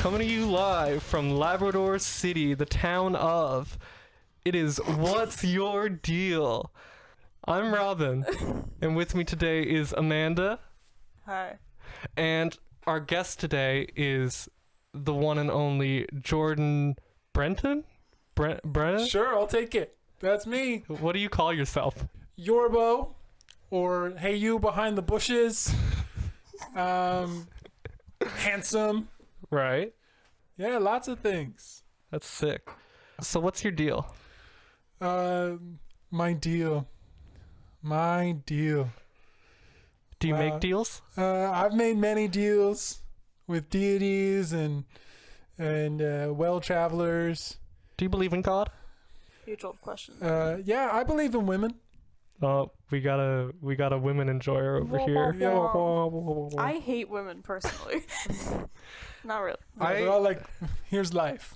Coming to you live from Labrador City, the town of. It is What's Your Deal? I'm Robin, and with me today is Amanda. Hi. And our guest today is the one and only Jordan Brenton? Brenton? Sure, I'll take it. That's me. What do you call yourself? Yorbo, or hey you behind the bushes. Handsome. Right. Yeah, lots of things. That's sick. So what's your deal? My deal. Do you make deals? I've made many deals with deities and well travelers. Do you believe in God? Huge old question. Yeah, I believe in women. Oh, we got a women enjoyer over here. I hate women personally. Not really. They're all like, here's life.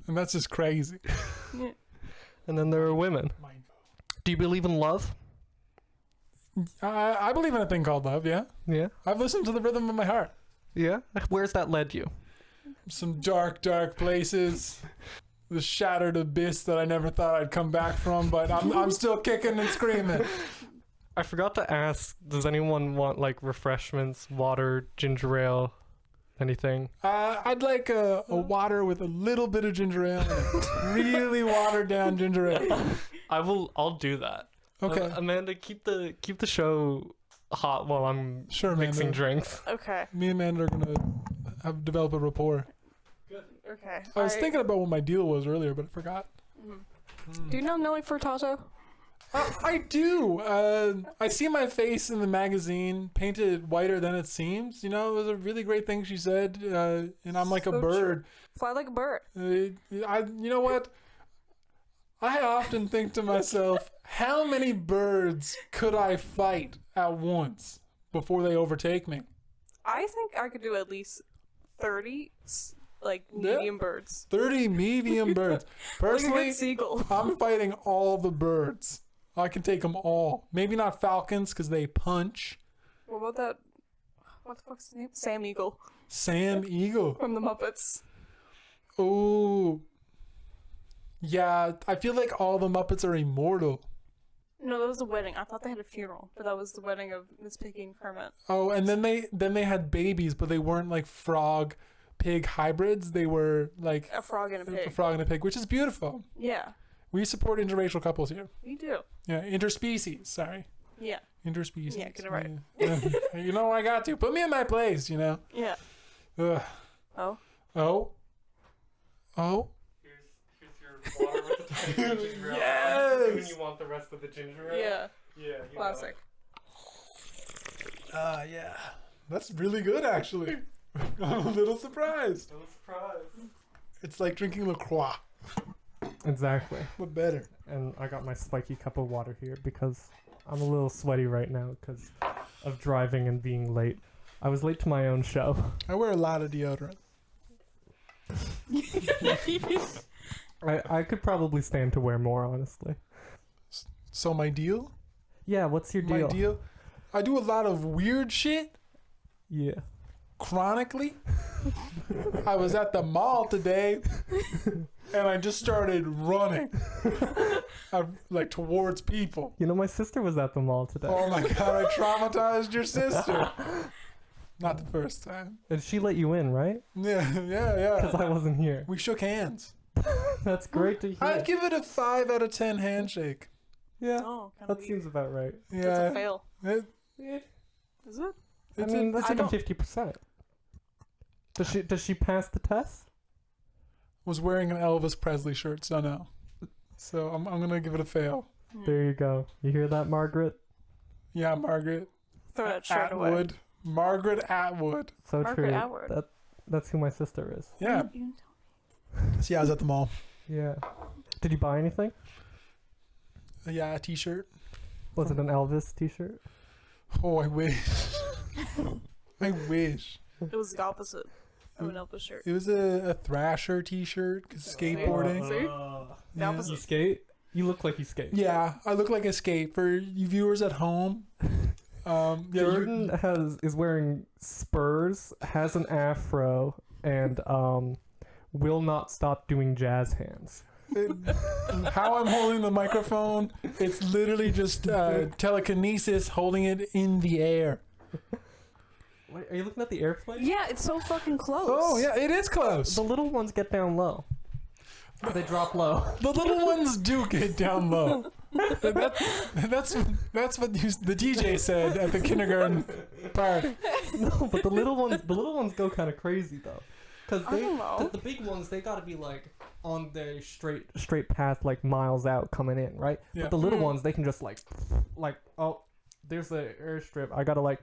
And that's just crazy. Yeah. And then there are women. Do you believe in love? I believe in a thing called love, yeah. Yeah. I've listened to the rhythm of my heart. Yeah. Where's that led you? Some dark, dark places. The shattered abyss that I never thought I'd come back from, but I'm still kicking and screaming. I forgot to ask, does anyone want like refreshments, water, ginger ale, anything? I'd like a water with a little bit of ginger ale, and really watered down ginger ale. I'll do that. Okay. Amanda, keep the show hot while I'm Sure, mixing Amanda. drinks. Okay. Me and Amanda are gonna develop a rapport. Okay. I was thinking about what my deal was earlier, but I forgot. Do you know Nelly Furtado? I do. I see my face in the magazine painted whiter than it seems. You know, it was a really great thing she said, and I'm like a So bird. Fly like a bird. You know what? I often think to myself, how many birds could I fight at once before they overtake me? I think I could do at least 30, like, medium birds. 30 medium birds. Like a Personally, good seagull. I'm fighting all the birds. I can take them all. Maybe not falcons because they punch. What about that? What the fuck's his name? Sam Eagle Sam Eagle. from the Muppets. Oh. Yeah, I feel like all the Muppets are immortal. No, that was the wedding. I thought they had a funeral, but that was the wedding of Miss Piggy and Kermit. Oh, and then they had babies, but they weren't like frog pig hybrids. They were like A frog and a a pig. frog and a pig, which is beautiful. Yeah, We support interracial couples here. we do. Yeah, interspecies. Sorry, Yeah, interspecies. Yeah, get it right. Yeah. You know, I got to put me in my place. You know. yeah. Ugh. Oh, Oh. Here's your water with the tiny ginger ale. Yes! When you want the rest of the ginger ale. yeah. Yeah. Classic. Yeah. That's really good, actually. I'm a little surprised. No surprise. It's like drinking LaCroix, Exactly. but better. And I got my spiky cup of water here because I'm a little sweaty right now because of driving and being late. I was late to my own show. I wear a lot of deodorant. I could probably stand to wear more, honestly. So my deal? Yeah, what's your deal? My deal? I do a lot of weird shit Yeah. chronically. I was at the mall today and I just started running like towards people. You know, my sister was at the mall today. Oh my god, I traumatized your sister. Not the first time. And she let you in, right? Yeah. Because I wasn't here. We shook hands. That's great to hear. I'd give it a 5 out of 10 handshake. Yeah, Oh, kind that of. seems about right. Yeah. That's a fail. It- Is it? I mean, that's I even don't- 50%. Does she pass the test? was wearing an Elvis Presley shirt, so no. So I'm gonna give it a fail. There you go. You hear that, Margaret? Yeah, Margaret Throw that shirt away. Atwood. Margaret Atwood. So Margaret true. Atwood. That's who my sister is. Yeah. You didn't tell me. So yeah, I was at the mall. Yeah. Did you buy anything? Yeah, a t-shirt. Was it an Elvis t-shirt? Oh, I wish. I wish. It was the opposite of an Elvis shirt. It was a Thrasher t-shirt, 'cause skateboarding. See? The Yeah. opposite. You skate? You look like you skate. Yeah, I look like a skate. For you viewers at home, yeah, Jordan is wearing Spurs, has an afro, and will not stop doing jazz hands. How I'm holding the microphone, it's literally just telekinesis holding it in the air. Wait, are you looking at the airplane? Yeah, it's so fucking close. Oh, yeah, it is close. The little ones get down low. They drop low. The little ones do get down low. That's what the DJ said at the kindergarten party. No, but the little ones go kind of crazy though, because I don't know. the big ones, they gotta be like on their straight path, like miles out coming in, right? Yeah. But the little ones, they can just like oh, there's the airstrip. I gotta like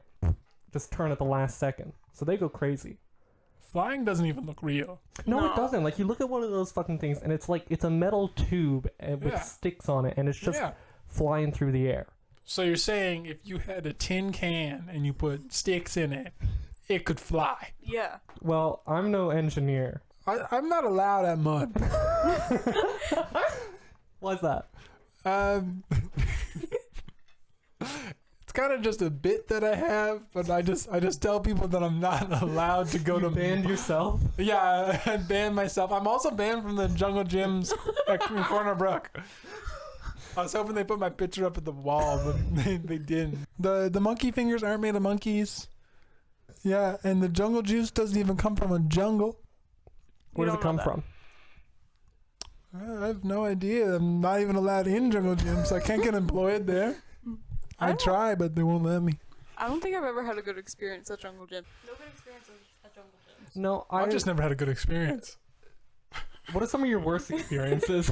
just turn at the last second, so they go crazy. Flying doesn't even look real. No, No. it doesn't. Like you look at one of those fucking things, and it's like it's a metal tube with Yeah. sticks on it, and it's just Yeah. flying through the air. So you're saying if you had a tin can and you put sticks in it, it could fly. Yeah. Well, I'm no engineer. I'm not allowed at mud. Why's that? It's kind of just a bit that I have, but I just tell people that I'm not allowed to go to Banned yourself? Yeah, I banned myself. I'm also banned from the jungle gyms in Corner Brook. I was hoping they put my picture up at the wall, but they didn't. The monkey fingers aren't made of monkeys. Yeah, and the jungle juice doesn't even come from a jungle. Where does it don't know come that. from? I have no idea. I'm not even allowed in jungle gyms, so I can't get employed there. I try, but they won't let me. I don't think I've ever had a good experience at jungle gym. No good experience at jungle gyms. No, I've just never had a good experience. What are some of your worst experiences?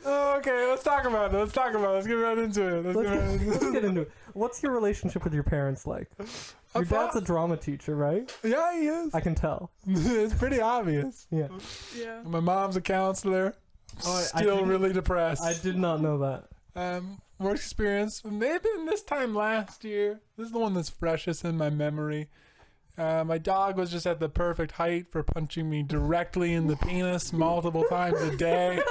Okay, let's talk about it. Let's get right into it. Let's get into it. What's your relationship with your parents like? Your dad's a drama teacher, right? Yeah, he is. I can tell. It's pretty obvious. Yeah. Yeah. My mom's a counselor. Oh, Still really depressed. I did not know that. Work experience. Maybe this time last year. This is the one that's freshest in my memory. My dog was just at the perfect height for punching me directly in the penis multiple times a day.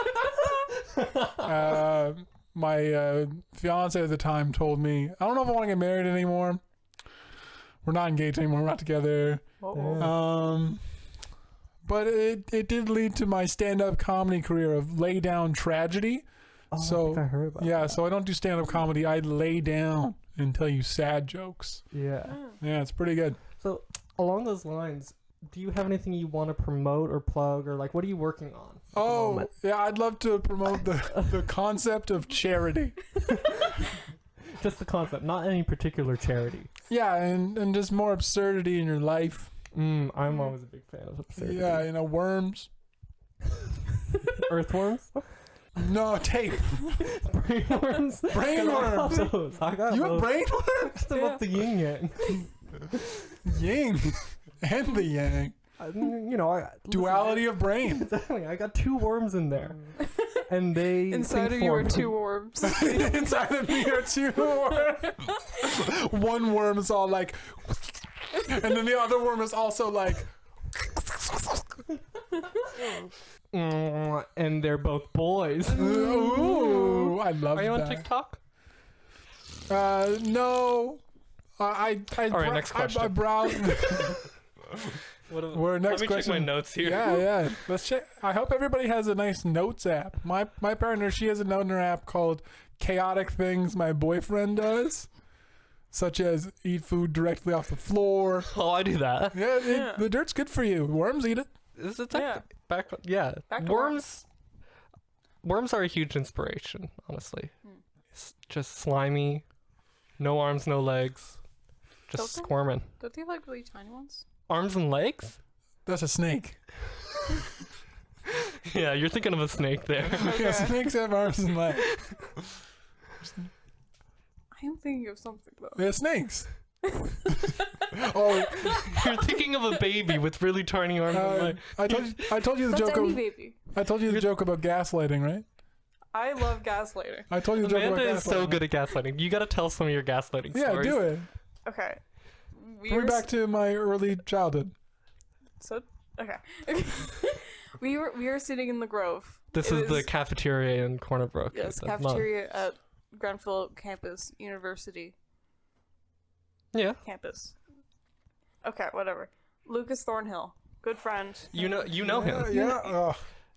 My fiance at the time told me, I don't know if I want to get married anymore. We're not engaged anymore. We're not together. Uh-oh. But it did lead to my stand-up comedy career of lay down tragedy. Oh, So, I think I heard about Yeah, that. so I don't do stand-up comedy. I lay down and tell you sad jokes. Yeah. Yeah, it's pretty good. So, along those lines, do you have anything you want to promote or plug, or like, what are you working on? at the Oh, moment? yeah, I'd love to promote the concept of charity. Just the concept, not any particular charity. Yeah, and just more absurdity in your life. I'm always a big fan of absurdity. Yeah, worms. Earthworms? No, tape. Brainworms? Brainworms. I got those. I got You have those. brainworms? Just about the yin yang. Yin and the yang. Duality. Duality of brain. Exactly. I got 2 worms in there, and they Inside think of you for are me. 2 worms. Inside of me are 2 worms. One worm is all like, and then the other worm is also like, And they're both boys. ooh, I love that. Are you on TikTok? No. I All right, next question. I browse. We're next Let me question. check my notes here. Yeah. Let's check. I hope everybody has a nice notes app. My partner, she has a note app called Chaotic Things My Boyfriend Does, such as eat food directly off the floor. Oh, I do that. Yeah, the dirt's good for you. Worms eat it. Is it Yeah. back Back to worms. Worms are a huge inspiration, honestly. Just slimy, no arms, no legs, just Don't they? squirming. Don't they have like really tiny ones? Arms and legs? That's a snake. Yeah, you're thinking of a snake there. Yeah, snakes have arms and legs. I am thinking of something though. They're snakes. Oh, You're thinking of a baby with really tiny arms and legs. I told you the That's joke. any baby. I told you the joke about gaslighting, right? I love gaslighting. I told you the joke Amanda about is so gaslighting. good at gaslighting. You gotta tell some of your gaslighting Yeah, stories. do it. Okay. Bring me back to my early childhood. Okay. we were sitting in the Grove. This It is the was- cafeteria in Corner Brook. Yes, It's a cafeteria at Granville Campus University. Yeah. campus. Okay, whatever. Lucas Thornhill, good friend. You know him. Yeah.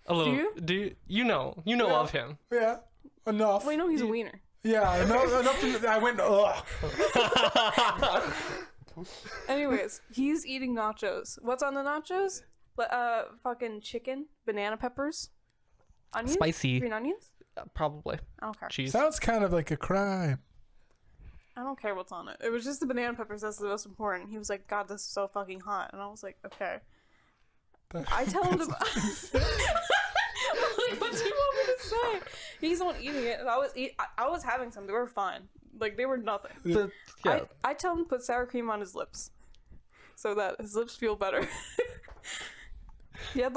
A little. Do you? You know Yeah. of him. Yeah. Enough. Well, you know he's a wiener. Yeah. Enough. I went. Ugh. Anyways, he's eating nachos. What's on the nachos? Fucking chicken, banana peppers, onions, Spicy. green onions. Probably. I don't care. Cheese. Sounds kind of like a crime. I don't care what's on it. It was just the banana peppers that's the most important. He was like, God, this is so fucking hot. And I was like, okay. I tell him to... I'm like, what do you want me to say? He's the one eating it. And I was having some. They were fine. Like, they were nothing. Yeah. I tell him to put sour cream on his lips. So that his lips feel better. He had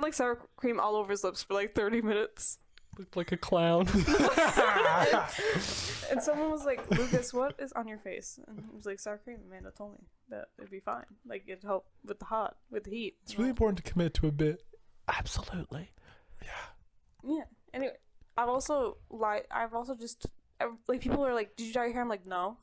like sour cream all over his lips for like 30 minutes. Looked like a clown. And someone was like, Lucas, what is on your face? And he was like, sour cream. Amanda told me that it'd be fine. Like, it'd help with the heat. It's really important to commit to a bit. Absolutely. Yeah. Anyway, I've also just, like, people are like, did you dye your hair? I'm like, no.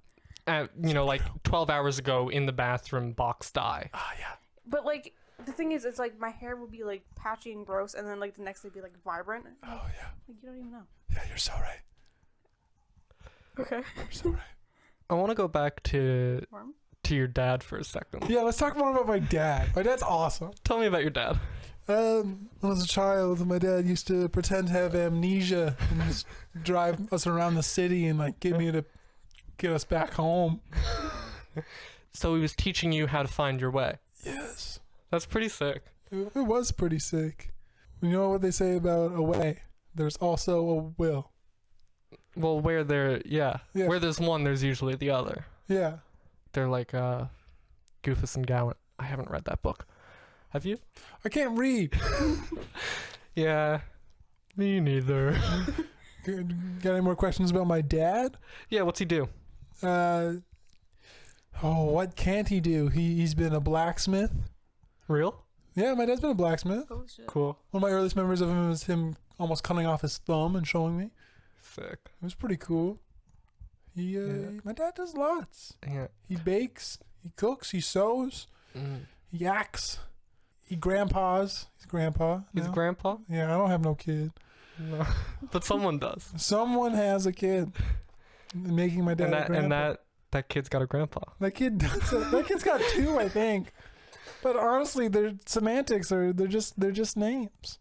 Like 12 hours ago in the bathroom, box dye. Oh, yeah. But, like, the thing is, it's like my hair would be, like, patchy and gross, and then, like, the next day be, like, vibrant. Oh, yeah. Like, you don't even know. Yeah, you're so right. Okay. You're so right. I want to go back to Worm? your dad for a second. Yeah, let's talk more about my dad. My dad's awesome. Tell me about your dad. When I was a child, my dad used to pretend to have amnesia and just drive us around the city and like get us back home. So he was teaching you how to find your way. Yes. That's pretty sick. It was pretty sick. You know what they say about a way? There's also a will. Well, where where there's one, there's usually the other. Yeah. They're like Goofus and Gallant. I haven't read that book. Have you? I can't read. Yeah, me neither. Got any more questions about my dad? Yeah, what's he do? What can't he do? He's been a blacksmith. Real? Yeah, my dad's been a blacksmith. Oh, shit. Cool. One of my earliest memories of him was him almost cutting off his thumb and showing me. Sick. It was pretty cool. My dad does lots. Yeah. He bakes, he cooks, he sews, he acts, he grandpas. He's grandpa. He's a grandpa? Yeah, I don't have no kid. No. But someone does. Someone has a kid. Making my dad a grandpa. And that kid's got a grandpa. That kid does. That kid's got two, I think. But honestly, their semantics they're just names.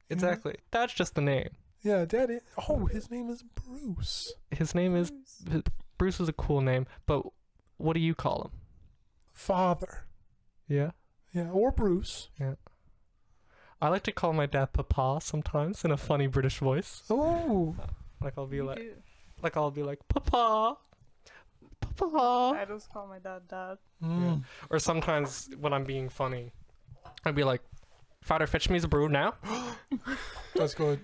Exactly. That's just the name. Yeah, Daddy. Oh, his name is Bruce. His name is Bruce is a cool name, but what do you call him? Father. Yeah. Yeah, or Bruce. Yeah. I like to call my dad Papa sometimes in a funny British voice. Oh. I'll be You like, do. Papa, Papa. I just call my dad Dad. Mm. Or sometimes when I'm being funny, I'd be like, Father, fetch me the brew now. That's good.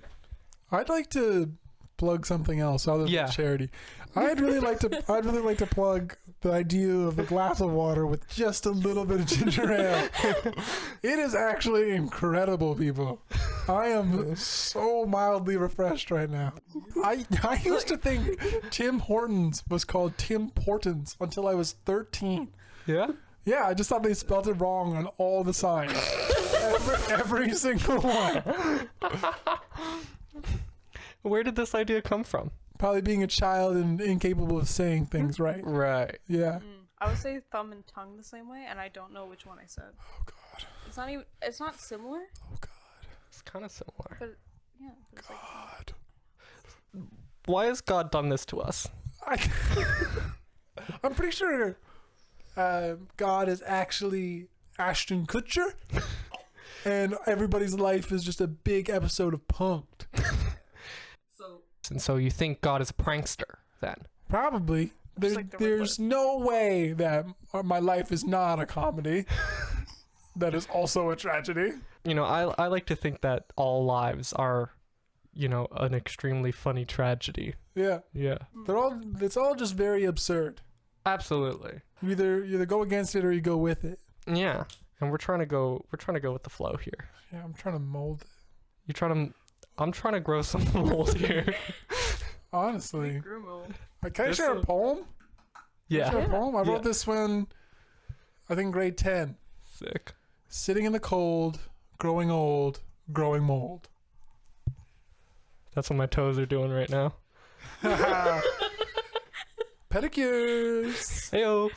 I'd like to plug something else other than charity. I'd really like to plug the idea of a glass of water with just a little bit of ginger ale. It is actually incredible, people. I am so mildly refreshed right now. I used to think Tim Hortons was called Tim Portons until I was 13. Yeah? Yeah, I just thought they spelled it wrong on all the signs. Every single one. Where did this idea come from? Probably being a child and incapable of saying things right. Right. Yeah. I would say thumb and tongue the same way, and I don't know which one I said. Oh God. It's not similar, Oh God. It's kind of similar. but yeah. It's like, God. Why has God done this to us? I'm pretty sure God is actually Ashton Kutcher, and everybody's life is just a big episode of Punk'd. And so you think God is a prankster then? Probably. like the There's no way that my life is not a comedy. That is also a tragedy. You know, I like to think that all lives are, an extremely funny tragedy. Yeah. Yeah. It's all just very absurd. Absolutely. You either go against it or you go with it. Yeah. And we're trying to go with the flow here. Yeah, I'm trying to mold it. I'm trying to grow some mold here. Honestly. Grumo. Can I share a poem? Yeah. Short poem. I wrote Yeah. this one, I think grade 10. Sick. Sitting in the cold, growing old, growing mold. That's what my toes are doing right now. Pedicures. Heyo.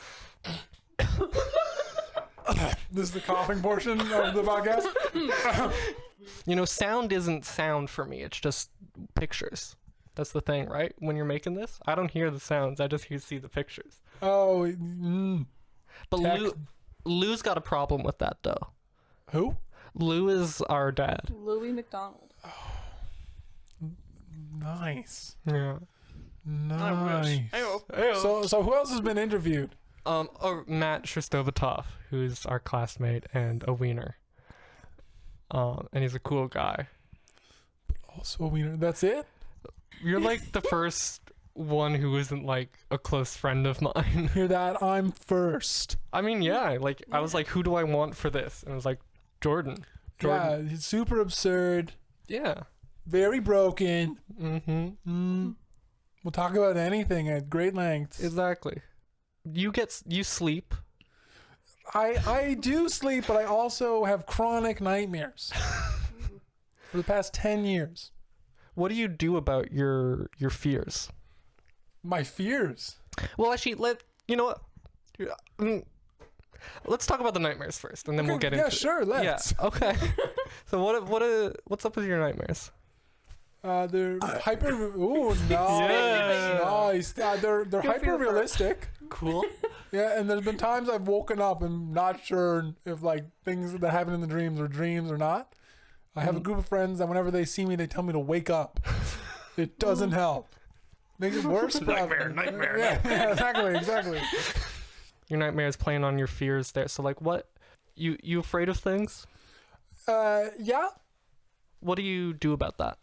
This is the coughing portion of the podcast. You know, sound isn't sound for me. It's just pictures. That's the thing, right? When you're making this, I don't hear the sounds. I just see the pictures. Oh, But tech. Lou's got a problem with that, though. Who? Lou is our dad. Louis McDonald. Nice. Yeah. Nice. Heyo. So who else has been interviewed? Or Matt Shristovatov, who's our classmate and a wiener. And he's a cool guy. Also a wiener. That's it? You're like the first one who isn't like a close friend of mine. Hear that? I'm first. I mean, yeah, like I was like, who do I want for this? And I was like, Jordan. Yeah, he's super absurd, Yeah. very broken. Mm-hmm. We'll talk about anything at great length. Exactly. You sleep. I do sleep, but I also have chronic nightmares for the past 10 years. What do you do about your fears? My fears. Well, actually, you know what? Let's talk about the nightmares first, and then we'll get into Yeah, sure, let's. Yeah. Okay. So what's up with your nightmares? They're hyper. Ooh, nice. Yeah. Nice. They're Good for hyper your realistic. Cool. Yeah, and there's been times I've woken up and not sure if like things that happen in the dreams are dreams or not. I have a group of friends that whenever they see me, they tell me to wake up. It doesn't help. Makes it worse. Nightmare. Yeah, exactly. Your nightmare is playing on your fears there. So like, what? You afraid of things? Yeah, What do you do about that?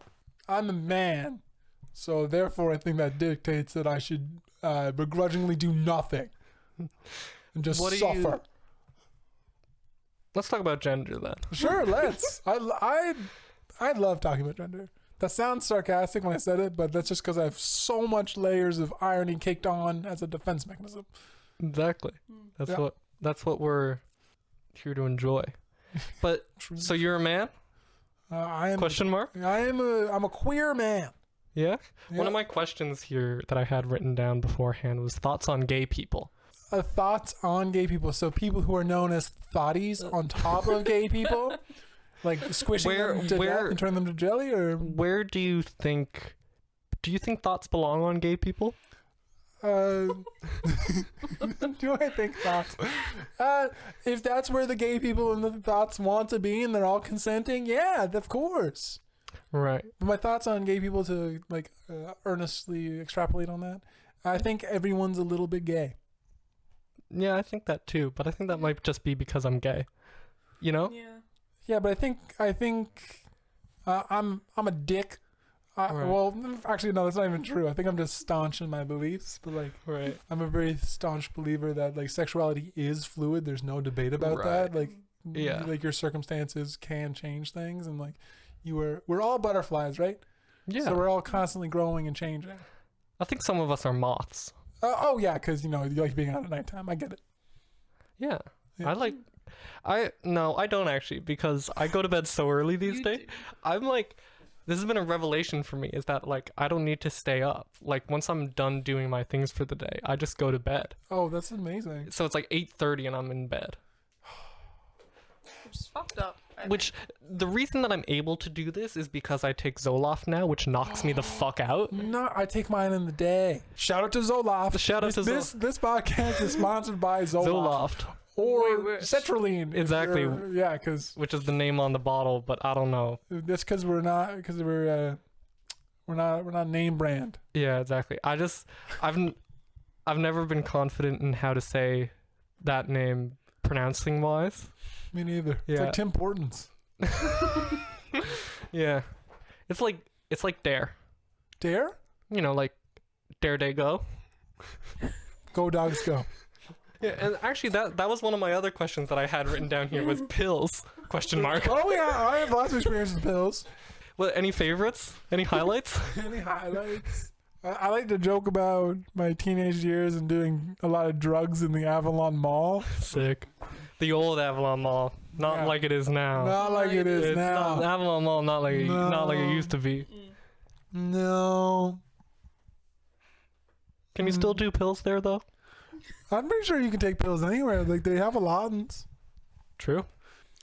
I'm a man, so therefore I think that dictates that I should begrudgingly do nothing and just What do suffer. Let's talk about gender then. Sure, let's. I love talking about gender. That sounds sarcastic when I said it, but that's just because I have so much layers of irony caked on as a defense mechanism. Exactly. Yeah. That's what we're here to enjoy. But so you're a man? I'm a queer man. Yeah? Yeah. One of my questions here that I had written down beforehand was thoughts on gay people. Thoughts on gay people. So people who are known as thotties on top of gay people, like squishing them to death and turn them to jelly, or Where do you think thoughts belong on gay people? do I think thoughts? If that's where the gay people and the thoughts want to be and they're all consenting, yeah, of course. Right. But my thoughts on gay people, to like earnestly extrapolate on that, I think everyone's a little bit gay. Yeah, I think that too, but I think that might just be because I'm gay. You know? Yeah. Yeah, but I think I'm a dick. Right. Well, actually, no, that's not even true. I think I'm just staunch in my beliefs, but like, Right. I'm a very staunch believer that like sexuality is fluid. There's no debate about that. Like, Yeah. like your circumstances can change things, and like we're all butterflies, right? Yeah. So we're all constantly growing and changing. I think some of us are moths. Oh yeah, because you like being out at nighttime. I get it. Yeah. Yeah. No, I don't actually, because I go to bed so early these You days. do. I'm like, this has been a revelation for me, is that like I don't need to stay up. Like once I'm done doing my things for the day, I just go to bed. Oh, that's amazing. So it's like 8:30 and I'm in bed. Which is fucked up. I Which the reason that I'm able to do this is because I take Zoloft now, which knocks me the fuck out. No, I take mine in the day. Shout out to Zoloft. Shout out to this podcast is sponsored by Zoloft. Zoloft, Or Wait. Cetraline. if Exactly. you're- Yeah, because which is the name on the bottle, but I don't know. that's because we're not name brand. Yeah, exactly. I've never been confident in how to say that name pronouncing wise. Me neither. It's Yeah. like Tim Hortons. Yeah. It's like Dare. Dare? You know, like Dare Day Go. Go dogs go. Yeah, and actually that was one of my other questions that I had written down here was pills? Question mark. Oh yeah, I have lots of experience with pills. Well, any favorites? Any highlights? Any highlights? I like to joke about my teenage years and doing a lot of drugs in the Avalon Mall. Sick. The old Avalon Mall, not Yeah. like it is now. Not like it is It's now. not, Avalon Mall, not like it No. used to be. No. Can you still do pills there though? I'm pretty sure you can take pills anywhere. Like, they have allotments. True.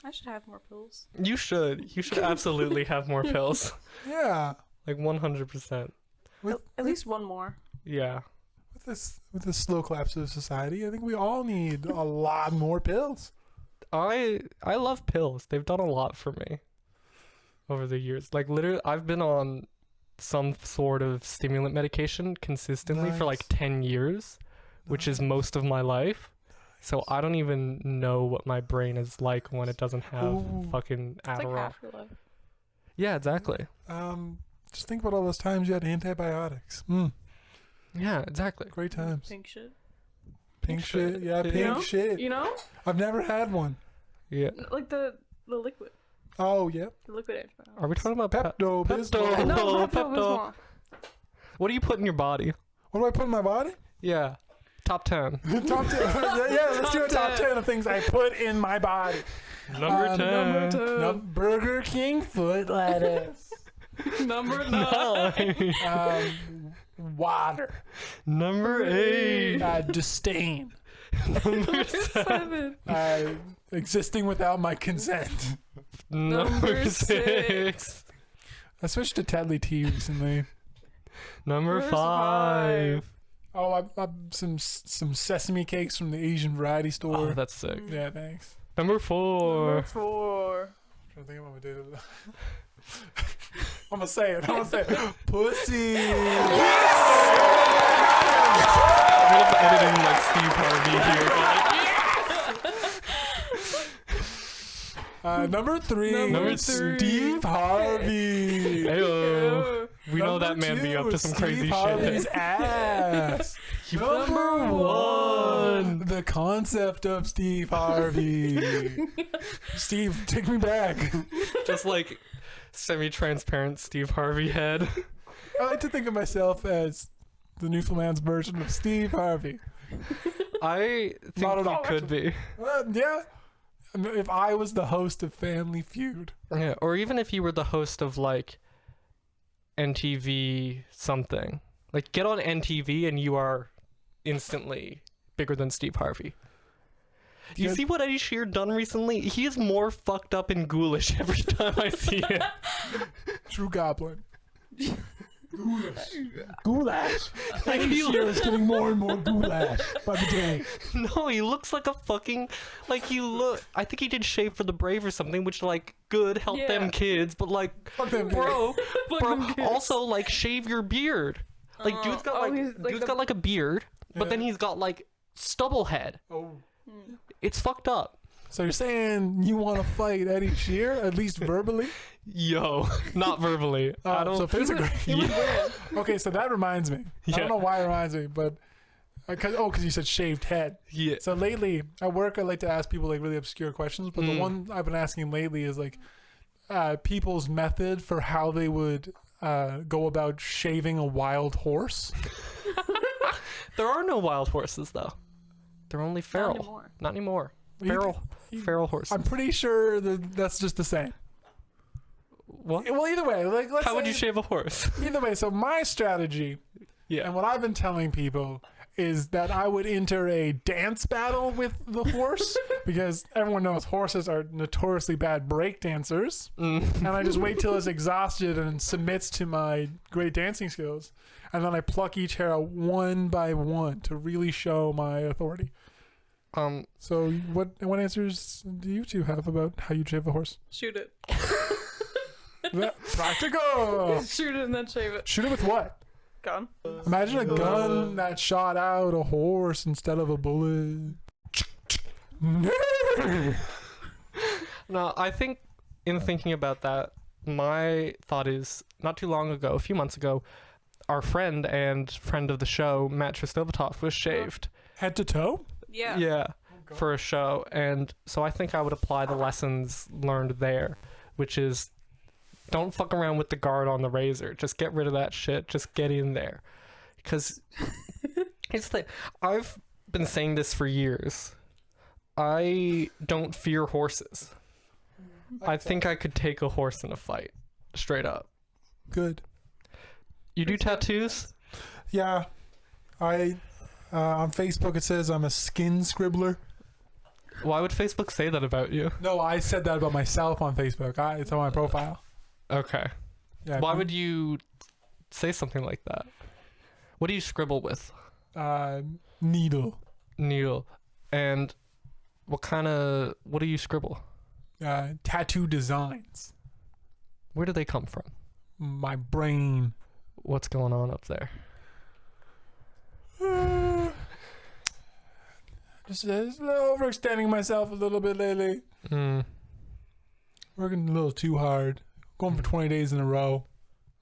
I should have more pills. You should. You should absolutely have more pills. Yeah. Like 100%. At least one more. Yeah. With this slow collapse of society, I think we all need a lot more pills. I love pills. They've done a lot for me over the years. Like literally, I've been on some sort of stimulant medication consistently for like Nice. 10 years, which is most of my life. So I don't even know what my brain is like when it doesn't have Ooh. fucking It's like Adderall. half your life. Yeah, exactly. Just think about all those times you had antibiotics. Yeah, exactly. Great times. Pink shit. Pink shit. Yeah, You pink know? shit. You know? I've never had one. Yeah. Like the liquid. Oh, yep. The liquid antibiotics. Are we talking about Pepto Bismol. Pepto. No, Pepto. Pepto-Bismol. What do you put in your body? What do I put in my body? Yeah. Top 10. Top 10. Yeah, let's do a top 10 of things I put in my body. Number 10. Number 10. Burger King foot lettuce. Number 9. Water. Number 8. Disdain. Number 7. Existing without my consent. Number Number 6. I switched to Tedley tea recently. Number Number 5. Oh, I some sesame cakes from the Asian variety store. Oh, that's sick. Yeah, thanks. Number 4. Number 4. I'm trying to think about my data. I'm gonna say it. Pussy. I'm gonna be editing like Steve Harvey here. Number 3. Number Steve Harvey. Heyo. We know that Number man be 2, up to some crazy Steve Harvey's shit. ass. Number 1. The concept of Steve Harvey. Steve, take me back. Just like semi-transparent Steve Harvey head. I like to think of myself as the Newfoundland's version of Steve Harvey. I think Not at you all, could be. Yeah. If I was the host of Family Feud. Yeah, or even if you were the host of like NTV something. Like get on NTV and you are instantly bigger than Steve Harvey. You Yeah. see what Eddie Shear done recently? He is more fucked up and ghoulish every time I see him. True Goblin. Goulash. Like, he is getting more and more goulash by the day. No, he looks like a fucking like he look. I think he did Shave for the Brave or something, which like good help Yeah. them kids, but like Fuck them. bro, Fuck bro, them kids. also like shave your beard. Like dude's got like he's like dude's got like a beard, but then he's got like stubble head. Oh. It's fucked up. So you're saying you want to fight Eddie Shear, at least verbally? Yo, not verbally. I don't. So physically. Yeah. Okay, so that reminds me. I Yeah. don't know why it reminds me, but because you said shaved head. Yeah. So lately at work, I like to ask people like really obscure questions, but the one I've been asking lately is like people's method for how they would go about shaving a wild horse. There are no wild horses though. They're only feral. anymore. Not anymore. You- Feral horses. I'm pretty sure that's just the same. What? Well, either way, like let's How would say- you shave a horse? Either way, so my strategy Yeah. and what I've been telling people is that I would enter a dance battle with the horse because everyone knows horses are notoriously bad break dancers. And I just wait till it's exhausted and submits to my great dancing skills. And then I pluck each hair out one by one to really show my authority. So what answers do you two have about how you shave a horse? Shoot it. Practical! Shoot it and then shave it. Shoot it with what? Gun. Imagine a gun that shot out a horse instead of a bullet. No, I think in thinking about that, my thought is not too long ago, a few months ago, our friend and friend of the show, Matt Tristovatov, was shaved. Head to toe? Yeah. Yeah, for a show. And so I think I would apply the lessons learned there, which is don't fuck around with the guard on the razor. Just get rid of that shit. Just get in there. Because it's the I've been saying this for years. I don't fear horses. I think I could take a horse in a fight, straight up. Good. You do tattoos? Yeah. I on Facebook it says I'm a skin scribbler. Why would Facebook say that about you? No, I said that about myself on Facebook. It's on my profile. Okay. Yeah. Why would you say something like that? What do you scribble with? Needle. Needle. And what do you scribble? Tattoo designs. Where do they come from? My brain. What's going on up there? Just overextending myself a little bit lately. Working a little too hard. Going for 20 days in a row.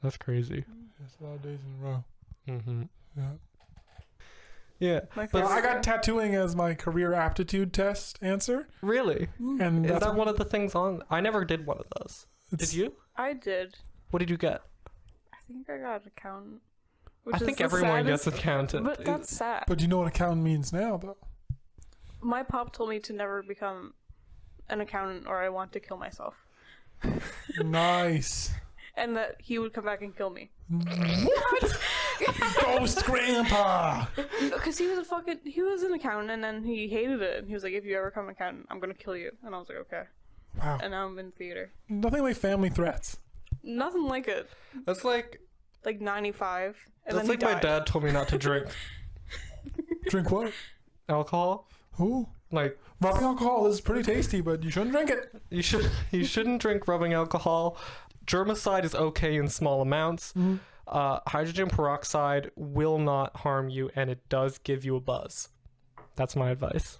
That's crazy. That's a lot of days in a row. Mm-hmm. Yeah. Yeah. But I got tattooing as my career aptitude test answer. Really? And Is that one of the things on? I never did one of those. Did you? I did. What did you get? I think I got accountant. I think everyone gets accountant. But that's sad. But you know what accountant means now, though. My pop told me to never become an accountant or I want to kill myself. Nice. And that he would come back and kill me. Ghost grandpa. Because he was an accountant and then he hated it. And he was like, if you ever become an accountant, I'm going to kill you. And I was like, okay. Wow. And now I'm in theater. Nothing like family threats. Nothing like it. That's like 95. And that's then like my dad told me not to drink Drink what? alcohol. Ooh. Like Rubbing alcohol is pretty tasty, but you shouldn't drink it. you shouldn't drink rubbing alcohol. Germicide is okay in small amounts. Mm-hmm. Hydrogen peroxide will not harm you, and it does give you a buzz. That's my advice.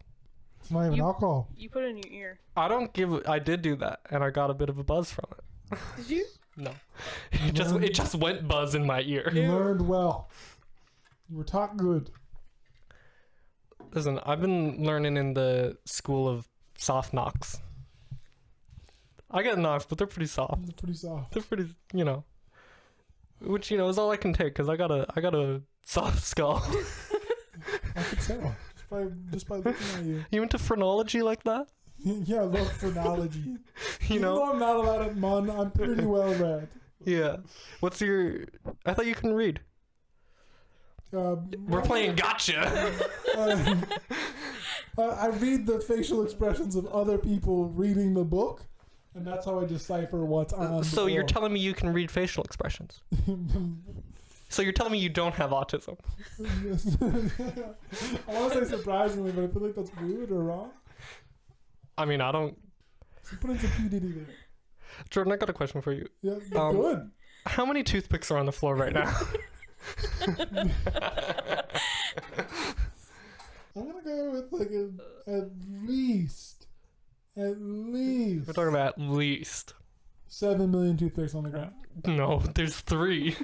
It's not even alcohol. You put it in your ear. I did do that, and I got a bit of a buzz from it. Did you? No. It just went buzz in my ear. You learned well. You were taught good. Listen, I've been learning in the school of soft knocks. I get knocks, but they're pretty soft. They're pretty soft. They're pretty, which is all I can take because I got a soft skull. I could tell just by looking at you. You into phrenology like that? Yeah, I love phrenology. You know, Even though I'm not allowed at MUN, I'm pretty well read. yeah. What's your? I thought you couldn't read. We're playing gotcha. I read the facial expressions of other people reading the book, and that's how I decipher what's on. So the you're book. telling me you can read facial expressions? So you're telling me you don't have autism? I want to say surprisingly, but I feel like that's weird or wrong. I mean, I don't. So put in some P Diddy there. Jordan, I got a question for you. Yeah, good. How many toothpicks are on the floor right now? I'm gonna go with like at least. We're talking about at least. 7 million toothpicks on the ground. No, there's 3.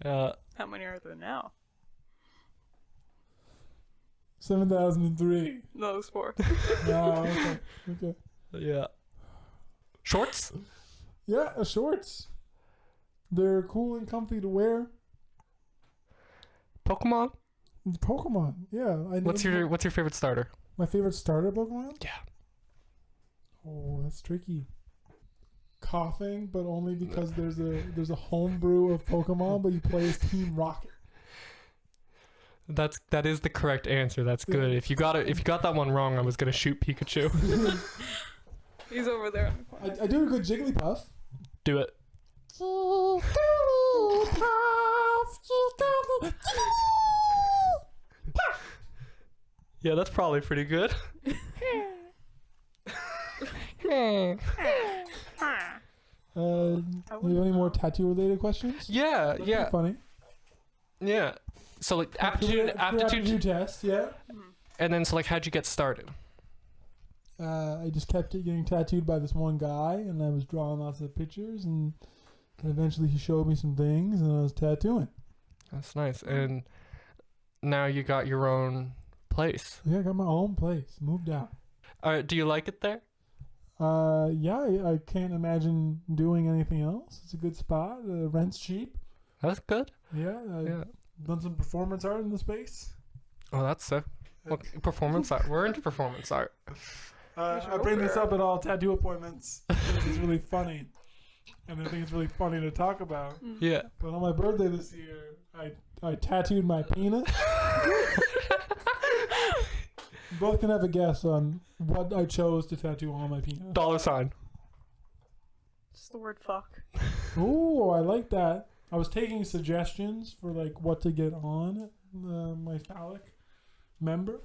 How many are there now? 7,003. No, there's 4. Oh, okay. Yeah. Shorts? Yeah, shorts. They're cool and comfy to wear. Pokemon? Pokemon, yeah. What's your favorite starter? My favorite starter Pokemon? Yeah. Oh, that's tricky. Coughing, but only because there's a homebrew of Pokemon, but you play as Team Rocket. That is the correct answer. That's good. If you got that one wrong, I was gonna shoot Pikachu. He's over there. I do a good Jigglypuff. Do it. Yeah, that's probably pretty good. Do you have any more tattoo related questions? Yeah, That'd yeah, be funny. yeah. So like aptitude, Aptitude test, yeah. and then so like how'd you get started? I just kept getting tattooed by this one guy, and I was drawing lots of pictures, and eventually he showed me some things, and I was tattooing. That's nice. And now you got your own place. Yeah, I got my own place. Moved out. Do you like it there? Yeah, I can't imagine doing anything else. It's a good spot. Rent's cheap. That's good. Yeah, I've Yeah. done some performance art in the space. Oh, that's sick. Well, performance art. We're into performance art. I bring this up at all tattoo appointments because it's really funny, and I think it's really funny to talk about. Yeah. But on my birthday this year, I tattooed my penis. You both can have a guess on what I chose to tattoo on my penis. $. Just the word fuck. Ooh, I like that. I was taking suggestions for like what to get on my phallic member.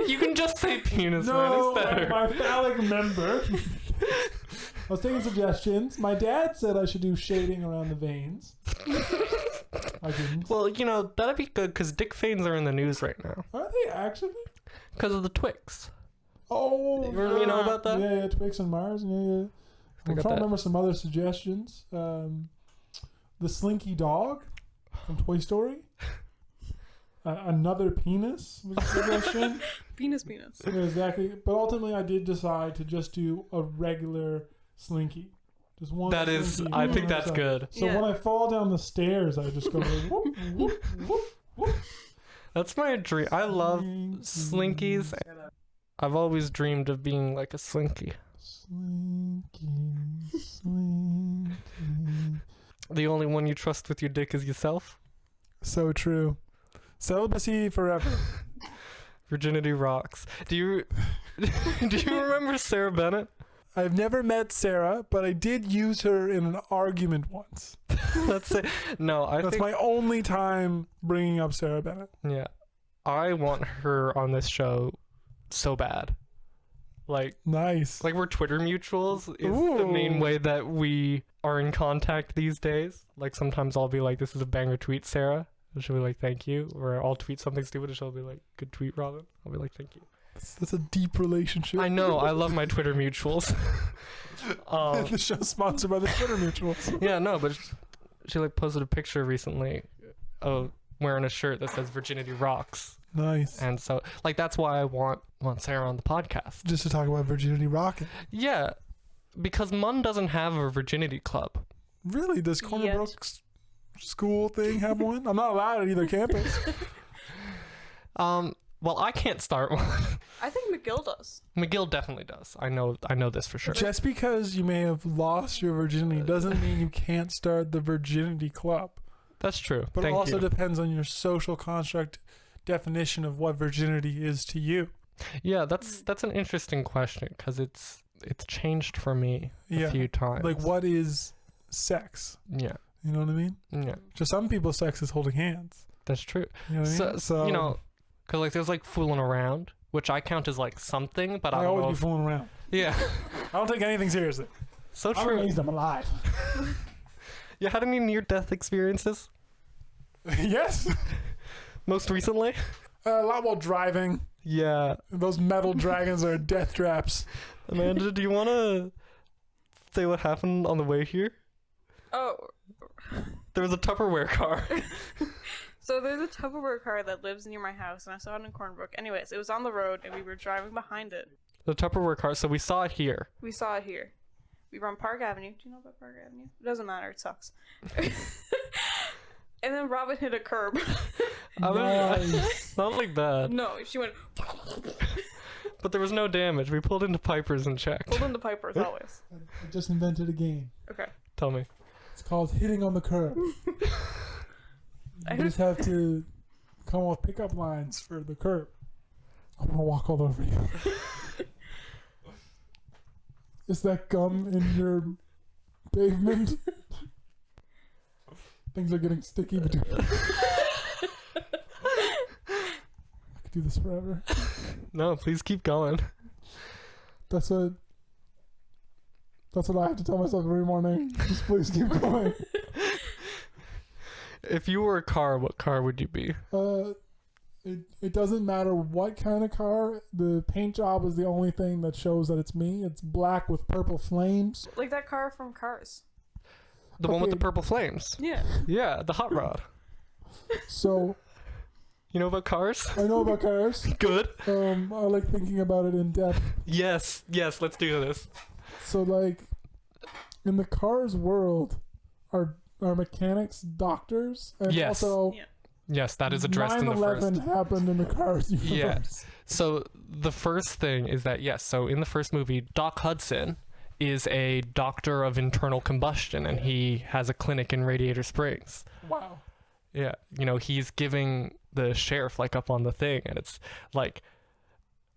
You can just say penis, man. No, It's better. my phallic member. I was taking suggestions. My dad said I should do shading around the veins. I didn't. Well, you know, that'd be good because dick veins are in the news right now. Are they actually? Because of the Twix. Oh, You know about that? Yeah, Twix and Mars. Yeah. I'm trying to remember some other suggestions. The Slinky Dog from Toy Story. Another penis was a suggestion. Penis. Yeah, exactly. But ultimately, I did decide to just do a regular Slinky. Just one. That is, Slinky I on think either that's side. good. So Yeah. when I fall down the stairs, I just go whoop, whoop, whoop, whoop. That's my dream. I love slinkies. I've always dreamed of being like a slinky. Slinky. The only one you trust with your dick is yourself. So true. Celibacy forever. Virginity rocks. Do you remember Sarah Bennett? I've never met Sarah, but I did use her in an argument once. That's it. No, I That's think my only time bringing up Sarah Bennett. yeah. I want her on this show so bad. Like we're Twitter mutuals is the main Ooh. way that we are in contact these days. Like sometimes I'll be like, this is a banger tweet, Sarah. And she'll be like, thank you. Or I'll tweet something stupid and she'll be like, good tweet, Robin. I'll be like, thank you. That's a deep relationship. I know. I love my Twitter mutuals. The show's sponsored by the Twitter Mutuals. Yeah, no, but she like posted a picture recently of wearing a shirt that says Virginity Rocks. Nice. And so like that's why I want Sarah on the podcast. Just to talk about virginity rocking. Yeah. Because Munn doesn't have a virginity club. Really? Does Corner Yet. Brook's school thing have one? I'm not allowed at either campus. Well, I can't start one. I think McGill does. McGill definitely does. I know this for sure. Just because you may have lost your virginity doesn't mean you can't start the virginity club. That's true. But Thank it also you. depends on your social construct definition of what virginity is to you. Yeah, that's an interesting question because it's changed for me a few times. Like, what is sex? Yeah. You know what I mean? Yeah. To some people, sex is holding hands. That's true. You know what I mean? So you know, because like there's like fooling around, which I count as like something, but I I don't know. always be fooling around. Yeah. I don't take anything seriously. So I'm true. amazed I'm alive. You had any near-death experiences? Yes. Most recently? A lot while driving. Yeah. Those metal dragons are death traps. Amanda, do you want to say what happened on the way here? Oh, There was a Tupperware car. so there's a Tupperware car that lives near my house, and I saw it in Cornbrook. Anyways, it was on the road, and we were driving behind it. The Tupperware car. So we saw it here. We saw it here. We were on Park Avenue. Do you know about Park Avenue? It doesn't matter. It sucks. And then Robin hit a curb. Nice. Not like that. No, she went But there was no damage. We pulled into Piper's and checked. pulled into Piper's always. I just invented a game. Okay. Tell me. It's called hitting on the curb. You just have to come up with pickup lines for the curb. I'm gonna walk all over you. Is that gum in your pavement? Things are getting sticky between. I could do this forever. No, please keep going. That's what I have to tell myself every morning. Just please keep going. If you were a car, what car would you be? It doesn't matter what kind of car. The paint job is the only thing that shows that it's me. It's black with purple flames. Like that car from Cars. The one with Okay. the purple flames. Yeah. Yeah, the hot rod. So You know about cars? I know about cars. Good. I like thinking about it in depth. Yes, let's do this. So like, in the Cars world, are mechanics doctors? And Yes. also, Yes, that is addressed in the first. 9/11 happened in the Cars universe. Yeah. So the first thing is that, yes, so in the first movie, Doc Hudson is a doctor of internal combustion, and he has a clinic in Radiator Springs. Wow. Yeah, you know, he's giving the sheriff like up on the thing, and it's like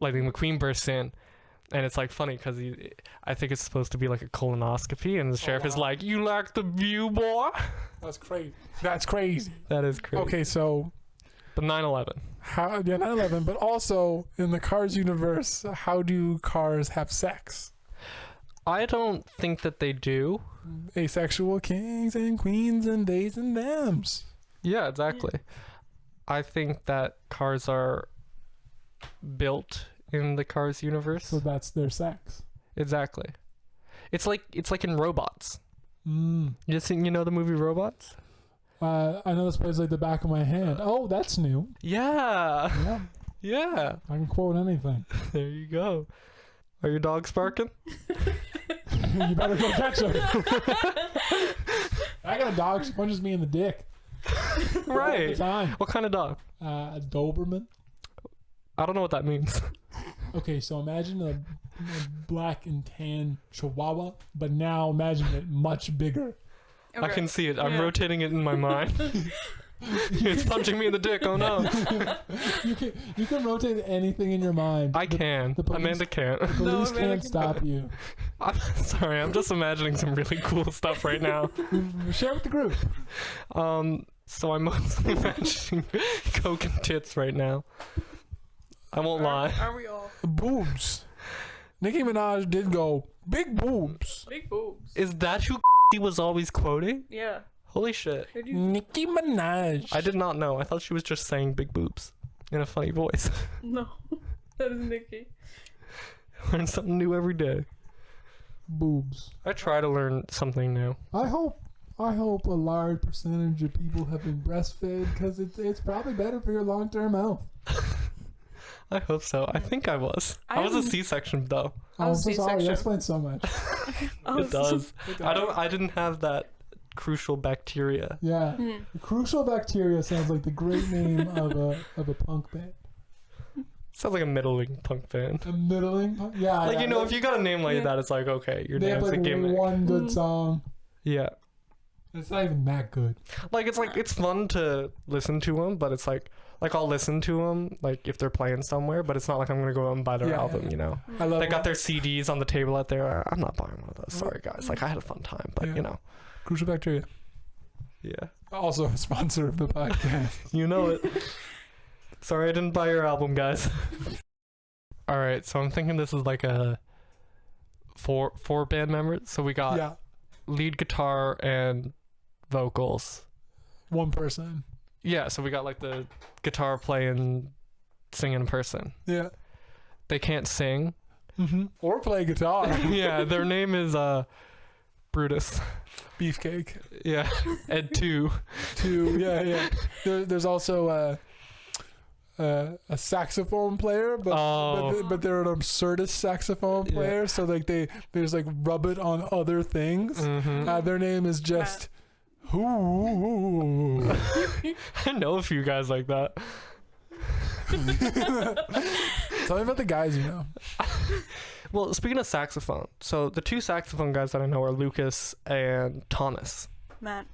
Lightning McQueen bursts in, and it's like funny because I think it's supposed to be like a colonoscopy, and the sheriff is like, "You like the view, boy?" That's crazy. That's crazy. That is crazy. Okay, so But 9/11. how? Yeah, 9/11. But also in the Cars universe, how do cars have sex? I don't think that they do. Asexual kings and queens and theys and thems. Yeah, exactly. I think that cars are built in the Cars universe. So that's their sex. Exactly. It's like in Robots. Mm. You know the movie Robots? I know this plays like the back of my hand. Oh, that's new. Yeah. Yeah, Yeah. I can quote anything. There you go. Are your dogs barking? You better go catch him. I got a dog. She punches me in the dick. All the Right. time. What kind of dog? A Doberman. I don't know what that means. Okay, so imagine a black and tan Chihuahua, but now imagine it much bigger. I can see it. I'm Yeah. rotating it in my mind. It's punching me in the dick. Oh no. You can rotate anything in your mind. I can. the police- Amanda can't. The police Amanda can't can- stop you. I'm sorry. I'm just imagining some really cool stuff right now. Share with the group. So I'm mostly imagining coke and tits right now. I won't lie. Are we all? Boobs. Nicki Minaj did go big boobs. Big boobs. Is that who he was always quoting? Yeah. Holy shit. Did you? Nicki Minaj. I did not know. I thought she was just saying big boobs in a funny voice. No. That is Nikki. Learn something new every day. Boobs. I try to learn something new. I hope a large percentage of people have been breastfed because it's probably better for your long-term health. I hope so. I think I was. I was a I'm- C-section though. I I'm was so sorry. C-section. That explains so much. It does. I didn't have that crucial bacteria. Yeah. Hmm. The Crucial Bacteria sounds like the great name of a punk band. Sounds like a middling punk band. A middling punk? Yeah. Like, yeah. you know, if you got a name like Yeah. that, it's like, okay, your they have name's a like gimmick. one good Mm. song. Yeah. It's not even that good. Like, it's fun to listen to them, but it's like I'll listen to them, like, if they're playing somewhere, but it's not like I'm going to go out and buy their Yeah, album, yeah. you know? I love They got their CDs on the table out there. I'm not buying one of those. Sorry, guys. Like, I had a fun time, but, Yeah. you know. Crucial Bacteria. Yeah. Also a sponsor of the podcast. You know it. Sorry I didn't buy your album, guys. All right, so I'm thinking this is like a four band members. So we got Yeah. lead guitar and vocals. One person. Yeah, so we got like the guitar playing, singing person. Yeah. They can't sing. Mm-hmm. Or play guitar. Yeah, their name is Brutus. Beefcake. Yeah, Ed.2. Yeah. There's also a saxophone player, but they're an absurdist saxophone Yeah. player. So like there's like rub it on other things. Mm-hmm. Their name is just who. I know a few guys like that. Tell me about the guys you know. Well, speaking of saxophone, so the two saxophone guys that I know are Lucas and Thomas. Matt.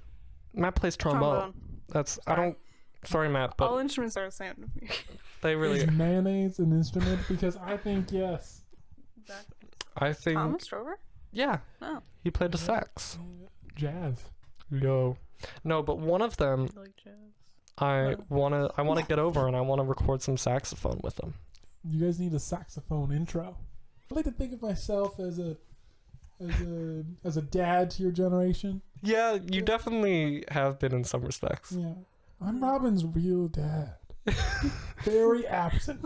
Matt plays trombone. That's I don't. Sorry, Matt, but All instruments are the same to me. they really. Is mayonnaise an instrument? Because I think yes. Exactly. I think. Thomas Drover? Yeah, Oh. he played the sax. Jazz. Yo. No, but one of them I like jazz. I wanna get over and I wanna record some saxophone with them. You guys need a saxophone intro. I like to think of myself as a dad to your generation. Yeah, you definitely have been in some respects. Yeah. I'm Robin's real dad. Very absent.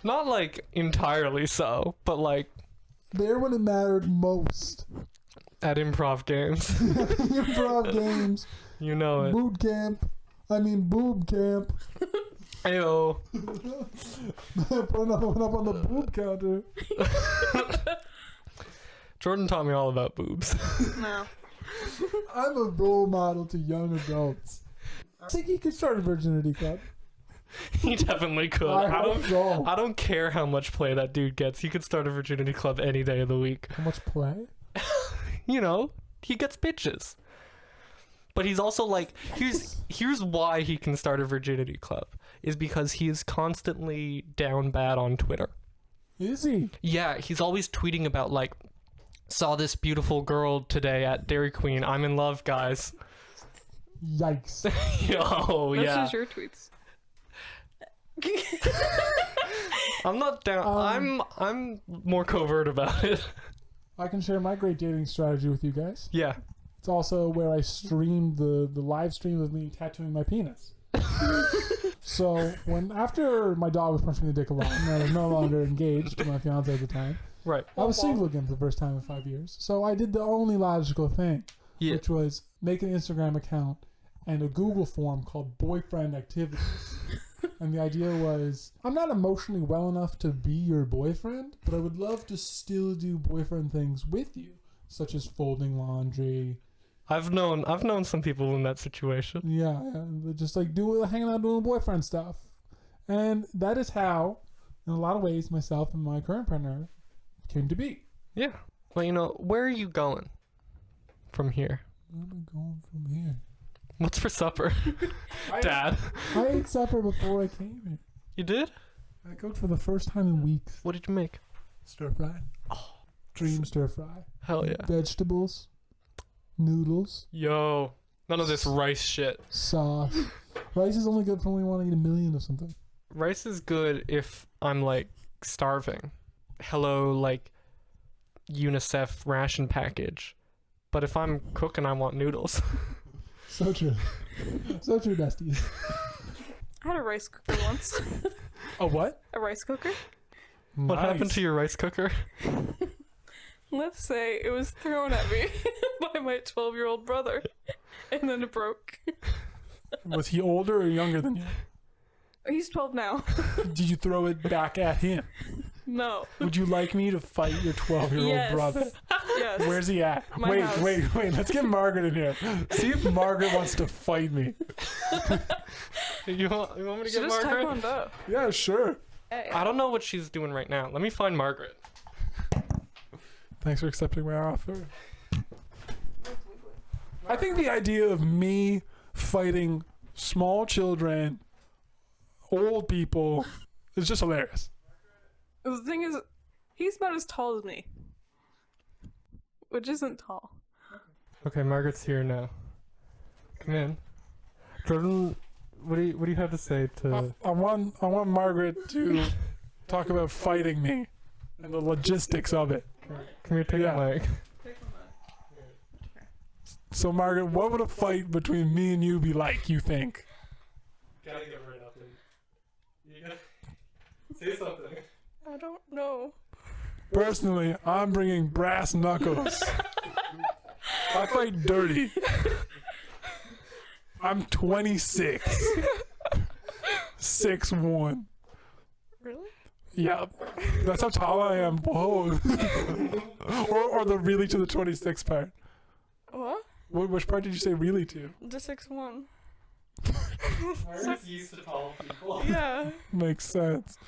Not like entirely so, but like There when it mattered most. at improv games. Improv games, You know it. boob camp. Ayo. Put up on the boob counter. Jordan taught me all about boobs. No. I'm a role model to young adults. I think he could start a virginity club. He definitely could. I don't care how much play that dude gets. He could start a virginity club any day of the week. How much play? You know, he gets bitches. But he's also like, here's why he can start a virginity club, is because he is constantly down bad on Twitter. Is he? Yeah, he's always tweeting about like, saw this beautiful girl today at Dairy Queen. I'm in love, guys. Yikes. Yo, That's yeah. just your tweets. I'm not down. I'm more covert about it. I can share my great dating strategy with you guys. Yeah. It's also where I streamed the live stream of me tattooing my penis. So after my dog was punching the dick a lot and I was no longer engaged to my fiance at the time, Right. I was single again for the first time in 5 years. So I did the only logical thing, Yeah. which was make an Instagram account and a Google form called boyfriend activities. And the idea was, I'm not emotionally well enough to be your boyfriend, but I would love to still do boyfriend things with you, such as folding laundry. I've known some people in that situation. Yeah, just like hanging out doing boyfriend stuff. And that is how, in a lot of ways, myself and my current partner came to be. Yeah. Well, you know, where are you going from here? Where am I going from here? What's for supper? Dad. I ate supper before I came here. You did? I cooked for the first time in weeks. What did you make? Stir fry. Oh, Dream stir fry. hell yeah. Vegetables. Noodles. Yo. None of this rice shit. Sauce. Rice is only good for when we want to eat a million of something. Rice is good if I'm like starving. Hello, like UNICEF ration package. But if I'm cooking, I want noodles. So true. So true, besties. I had a rice cooker once. A what? A rice cooker? What happened to your rice cooker? Let's say it was thrown at me by my 12-year-old brother, and then it broke. Was he older or younger than you? He's 12 now. Did you throw it back at him? No. Would you like me to fight your 12-year-old Yes. brother? Yes. Where's he at? My house. Wait. Let's get Margaret in here. See if Margaret wants to fight me. You want me to She get just Margaret? taekwondo. Yeah, sure. Hey. I don't know what she's doing right now. Let me find Margaret. Thanks for accepting my offer. I think the idea of me fighting small children, old people, is just hilarious. The thing is, he's about as tall as me, which isn't tall. Okay, Margaret's here now. Come in. Jordan, what do you have to say to... I want Margaret to talk about fighting me and the logistics of it. Come here, take Yeah. the mic. So, Margaret, what would a fight between me and you be like, you think? Gotta get right up and... You gotta... Say something. I don't know. Personally, I'm bringing brass knuckles. I fight dirty. I'm 26. 6'1". Really? Yeah, that's how tall I am. Whoa. or the really to the 26 part. What? Which part did you say really to? The 6'1". Margaret's used to tall people. Yeah. Makes sense.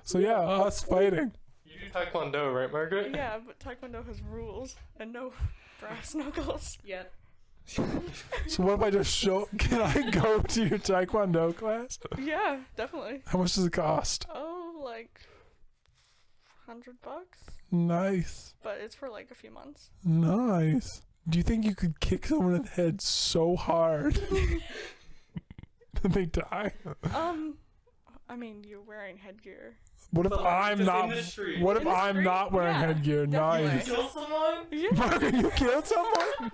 So yeah, us fighting. You do taekwondo, right, Margaret? Yeah, but taekwondo has rules and no brass knuckles. Yet. So what if I just show? Can I go to your taekwondo class? Yeah, definitely. How much does it cost? Oh, like $100, Nice. but it's for like a few months. Nice. Do you think you could kick someone in the head so hard that they die? I mean, you're wearing headgear. What if But, like, I'm just not? in the street. What if In the I'm street? not wearing Yeah, headgear? definitely. Nice. Kill someone? Yeah. Margaret, you killed someone?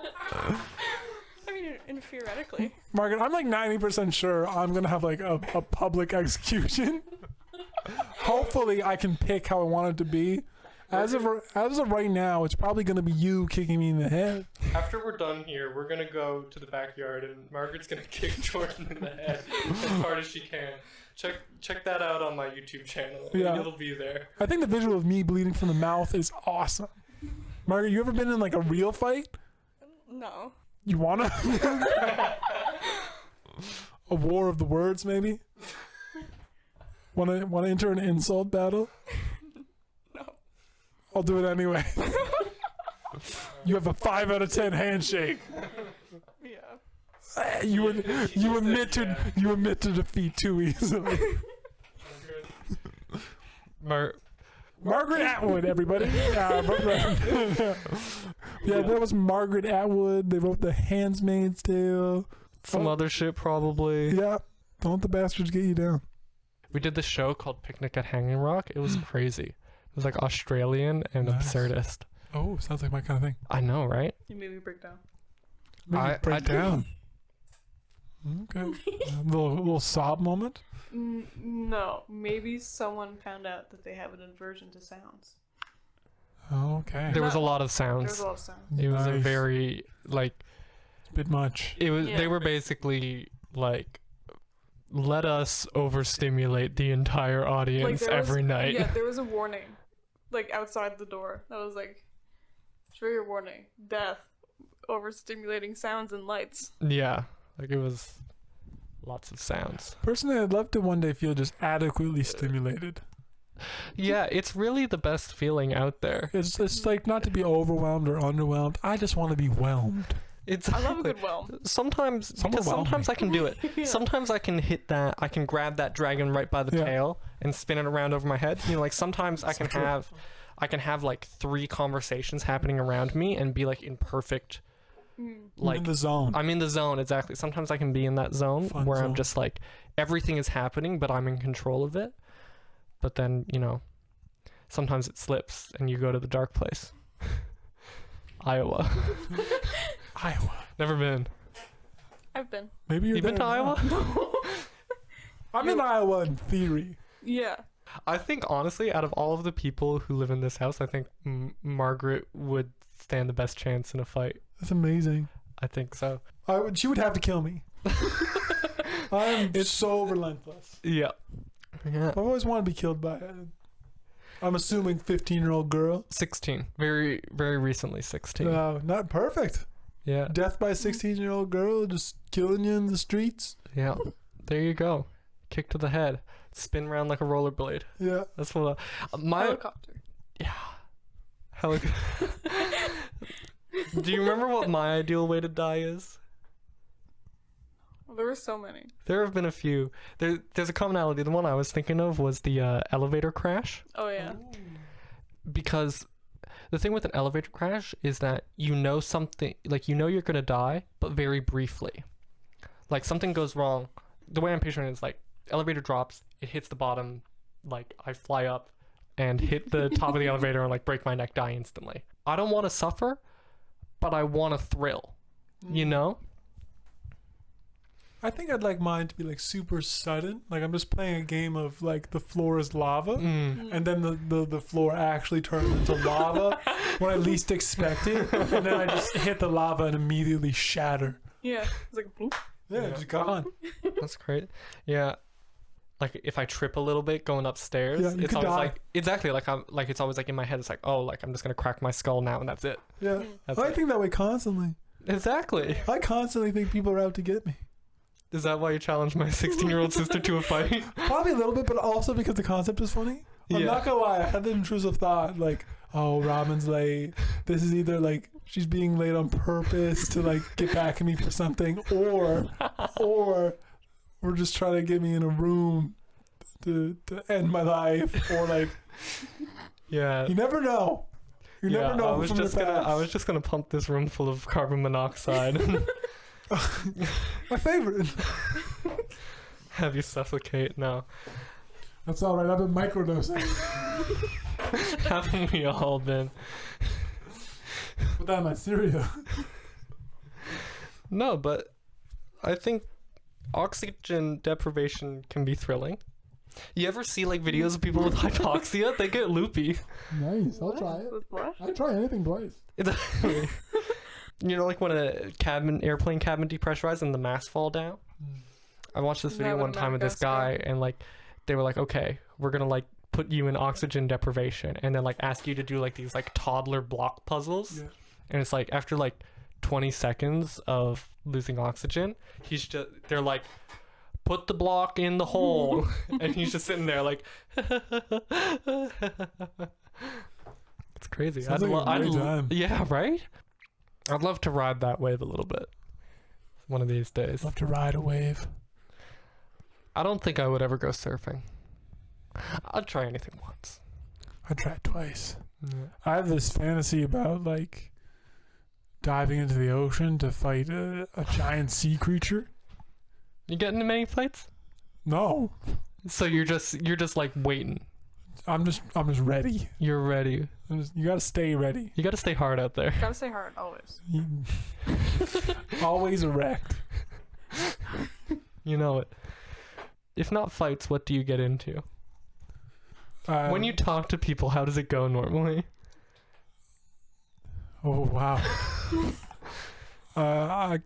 I mean, and theoretically. Margaret, I'm like 90% sure I'm gonna have like a public execution. Hopefully, I can pick how I want it to be. As of right now, it's probably gonna be you kicking me in the head. After we're done here, we're gonna go to the backyard and Margaret's gonna kick Jordan in the head as hard as she can. Check that out on my YouTube channel. Yeah. It'll be there. I think the visual of me bleeding from the mouth is awesome. Margaret, you ever been in like a real fight? No. You wanna? A war of the words, maybe? Wanna enter an insult battle? No. I'll do it anyway. You have a 5 out of 10 handshake. Yeah. You admit to defeat too easily. Margaret Atwood, everybody. Yeah, that was Margaret Atwood. They wrote The Handmaid's Tale. Some other shit probably. Yeah. Don't let the bastards get you down. We did this show called Picnic at Hanging Rock. It was crazy. It was like Australian and Nice. absurdist. Oh, sounds like my kind of thing. I know, right? You made me break down. Break down. Okay. A little sob moment. No. Maybe someone found out that they have an aversion to sounds. Okay. There was a lot of There was sounds. a lot of sounds. It was a Nice. very like It's a bit much. it was. Yeah. They were basically like, let us overstimulate the entire audience there was- every night. Yeah, there was a warning, like outside the door. That was like, trigger warning: death, overstimulating sounds and lights. Yeah, like it was lots of sounds. Personally, I'd love to one day feel just adequately stimulated. Yeah, it's really the best feeling out there. It's like not to be overwhelmed or underwhelmed. I just want to be whelmed. It's I love a good whelm. sometimes Some because overwhelm sometimes me. I can do it. Yeah. Sometimes I can hit that. I can grab that dragon right by the Yeah. tail and spin it around over my head. You know, like sometimes I can have like 3 conversations happening around me and be like in perfect like in the zone. I'm in the zone, exactly. Sometimes I can be in that zone Fun where zone. I'm just like everything is happening but I'm in control of it. But then, you know, sometimes it slips and you go to the dark place. Iowa. Iowa. Never been. I've been. Maybe you're You been to there now. Iowa? I'm in Iowa in theory. Yeah. I think honestly, out of all of the people who live in this house, I think Margaret would stand the best chance in a fight. That's amazing. I think so. She would have to kill me. I'm so relentless. Yeah. Yeah. I've always wanted to be killed by I'm assuming 15-year-old girl. 16. Very, very recently 16. Not perfect. Yeah. Death by a 16-year-old girl just killing you in the streets. Yeah. There you go. Kick to the head. Spin around like a rollerblade. Yeah. That's what my Helicopter. yeah. Helicopter. Do you remember what my ideal way to die is? Well, there were so many. There have been a few. There's a commonality. The one I was thinking of was the elevator crash. Oh yeah. Because the thing with an elevator crash is that you know something, like you know you're gonna die, but very briefly. Like something goes wrong. The way I'm picturing it is like elevator drops, it hits the bottom, like I fly up and hit the top of the elevator and like break my neck, die instantly. I don't want to suffer, but I want a thrill. You know? I think I'd like mine to be like super sudden. Like I'm just playing a game of like the floor is lava. And then the floor actually turns into lava when I least expect it. And then I just hit the lava and immediately shatter. Yeah. It's like bloop. Yeah, just gone. That's great. Yeah. Like if I trip a little bit going upstairs, Yeah, you it's could always die. like exactly like I'm like it's always like in my head. It's like, oh, like I'm just gonna crack my skull now and that's it. Yeah. That's I it. think that way constantly. Exactly. I constantly think people are out to get me. Is that why you challenged my 16-year-old sister to a fight? Probably a little bit, but also because the concept is funny. I'm Yeah. not gonna lie, I had the intrusive thought like, oh, Robin's late. This is either like she's being late on purpose to like get back at me for something, or we're just trying to get me in a room to end my life, or like Yeah. you never know. You never know. I was from your just gonna past. pump this room full of carbon monoxide and My favorite. have you suffocate. No. That's all right. I've been microdosing. Haven't we all been? Put that in my cereal. No, but I think oxygen deprivation can be thrilling. You ever see like videos of people with hypoxia? They get loopy. Nice. I'll try it. What? I try anything twice. You know, like when a airplane cabin depressurized and the masks fall down? I watched this Is video that what one time with this guy Madagascar? and like they were like, okay, we're gonna like put you in oxygen deprivation and then like ask you to do like these like toddler block puzzles. Yeah. And it's like after like 20 seconds of losing oxygen, they're like, put the block in the hole. And he's just sitting there like, it's crazy. Sounds like a great time. Yeah, right? I'd love to ride that wave a little bit one of these days. Love to ride a wave. I don't think I would ever go surfing. I'd try anything once. I tried twice. Yeah. I have this fantasy about like diving into the ocean to fight a giant sea creature. You get into many fights? No, So you're just like waiting. I'm just ready. You're ready. You gotta stay ready. You gotta stay hard out there. Gotta stay hard always. Always erect. You know it. If not fights, what do you get into? When you talk to people, how does it go normally? Oh wow. I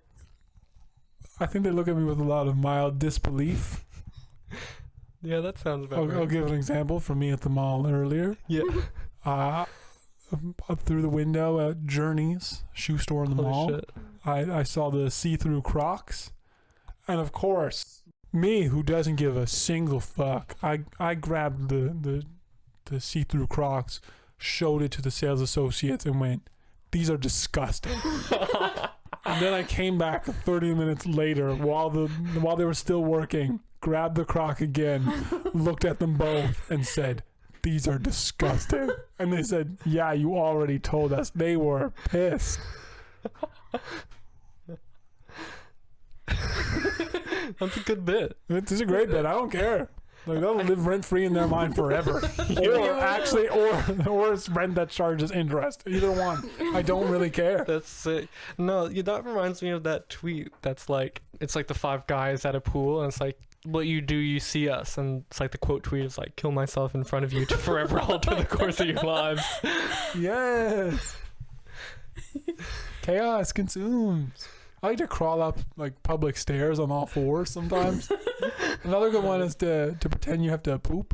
think they look at me with a lot of mild disbelief. Yeah, that sounds about I'll give an example from me at the mall earlier. Yeah. Through the at Journeys shoe store in the Holy mall, shit. I saw the see-through Crocs, and of course, me who doesn't give a single fuck, I grabbed the see-through Crocs, showed it to the sales associates, and went, "These are disgusting." And then I came back 30 minutes later while they were still working, grabbed the Croc again, looked at them both, and said, "These are disgusting." And they said, "Yeah, you already told us." They were pissed. That's a good bit. It's a great bit. I don't care. Like, that'll live rent free in their mind forever. or it's rent that charges interest. Either one. I don't really care. That's sick. No, that reminds me of that tweet that's like, it's like the 5 guys at a pool, and it's like, what you do, you see us. And it's like the quote tweet is like, kill myself in front of you to forever alter the course of your lives. Yes. Chaos consumes. I like to crawl up like public stairs on all fours sometimes. Another good one is to pretend you have to poop.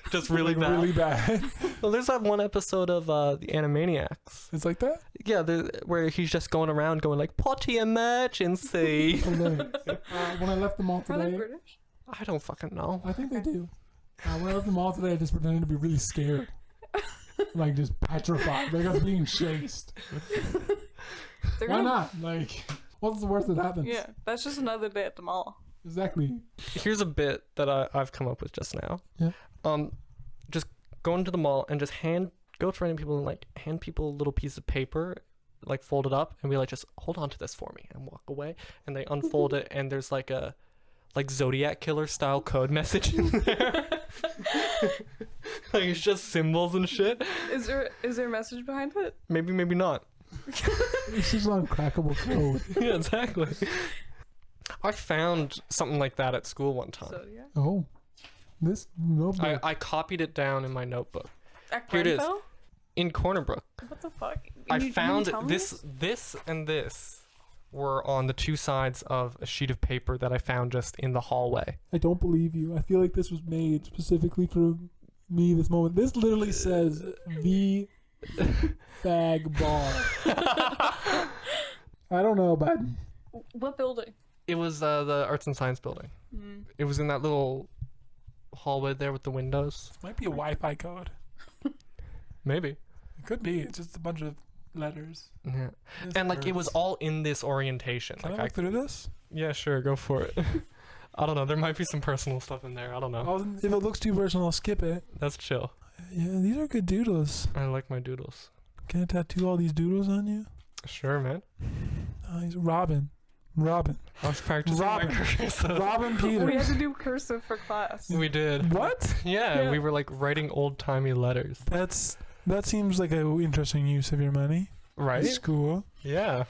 Just really Like, bad. Really bad. Well, there's that one episode of the Animaniacs. It's like that? Yeah, where he's just going around going like, potty emergency. When I left the mall Are they today, British? I don't fucking know. I think they do. When I left the mall today, I just pretended to be really scared. Like, just petrified. Like I was being chased. They're Why gonna- not? Like, what's the worst that happens? Yeah, that's just another day at the mall. Exactly. Here's a bit that I've come up with just now. Yeah. Just go into the mall and just go to random people and like hand people a little piece of paper, like fold it up, and be like, just hold on to this for me, and walk away. And they unfold it, and there's like a Zodiac Killer style code message in there. Like it's just symbols and shit. Is there a message behind it? Maybe not. It's just uncrackable code. Yeah, exactly. I found something like that at school one time. So yeah. Oh. This notebook. I copied it down in my notebook. At Here it is. Grenfell? In Corner Brook. What the fuck? I You found didn't tell me this and this were on the 2 sides of a sheet of paper that I found just in the hallway. I don't believe you. I feel like this was made specifically for me this moment. This literally says the fag bar. I don't know, but What building? It was the Arts and Science building. Mm. It was in that little hallway there with the windows. it might be a Wi-Fi code. Maybe. It could be. It's just a bunch of letters. Yeah. And like it was all in this orientation. Can Like I look through this? yeah, sure, go for it. I don't know. There might be some personal stuff in there. I don't know. If it looks too personal, I'll skip it. That's chill. Yeah, these are good doodles. I like my doodles. Can I tattoo all these doodles on you? Sure, man. Nice. Robin. I was practicing Robin. my cursive. Robin We had Peters. to do cursive for class. We did. What? Yeah, Yeah. we were like writing old-timey letters. That seems like an interesting use of your money. Right? School. Yeah.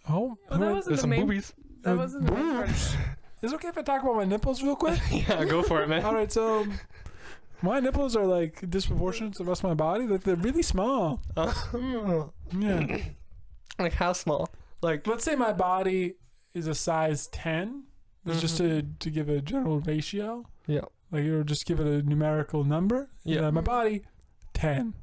Oh, Well, that wasn't There's the some main. boobies. That wasn't the main part. Is it okay if I talk about my nipples real quick? Yeah, go for it, man. All right, so my nipples are like disproportionate to the rest of my body. Like they're really small. Yeah. Like how small? Like Let's say my body is a size 10. That's just to give a general ratio. yeah. Like, or just give it a numerical number. Yeah. My body, 10.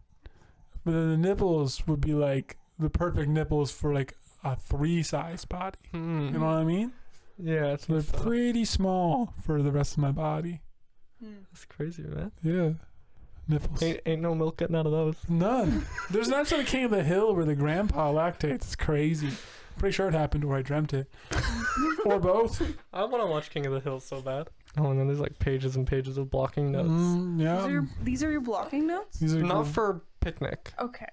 But then the nipples would be like the perfect nipples for like a 3-size body. You know what I mean? Yeah, it's So they're pretty small for the rest of my body. That's crazy, man. Yeah. Nipples. Ain't no milk getting out of those. None. There's an episode of King of the Hill where the grandpa lactates. It's crazy. Pretty sure it happened or I dreamt it. Or both. I want to watch King of the Hill so bad. Oh, and then there's like pages and pages of blocking notes. Yeah. These are your blocking notes? These are Not cool. for picnic. Okay.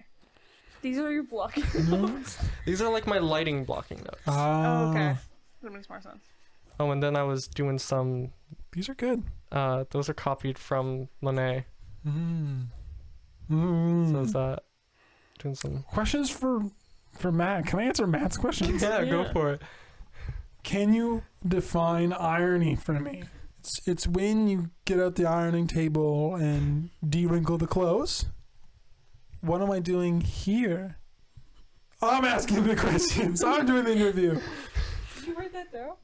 These are your blocking notes? These are like my lighting blocking notes. Oh, okay. That makes more sense. Oh, and then I was doing some. These are good. Those are copied from Monet. Mm. So is that doing some Questions for Matt. Can I answer Matt's questions? Yeah, go for it. Can you define irony for me? It's when you get out the ironing table and de-wrinkle the clothes. What am I doing here? I'm asking the questions. I'm doing the interview. Did you write that down?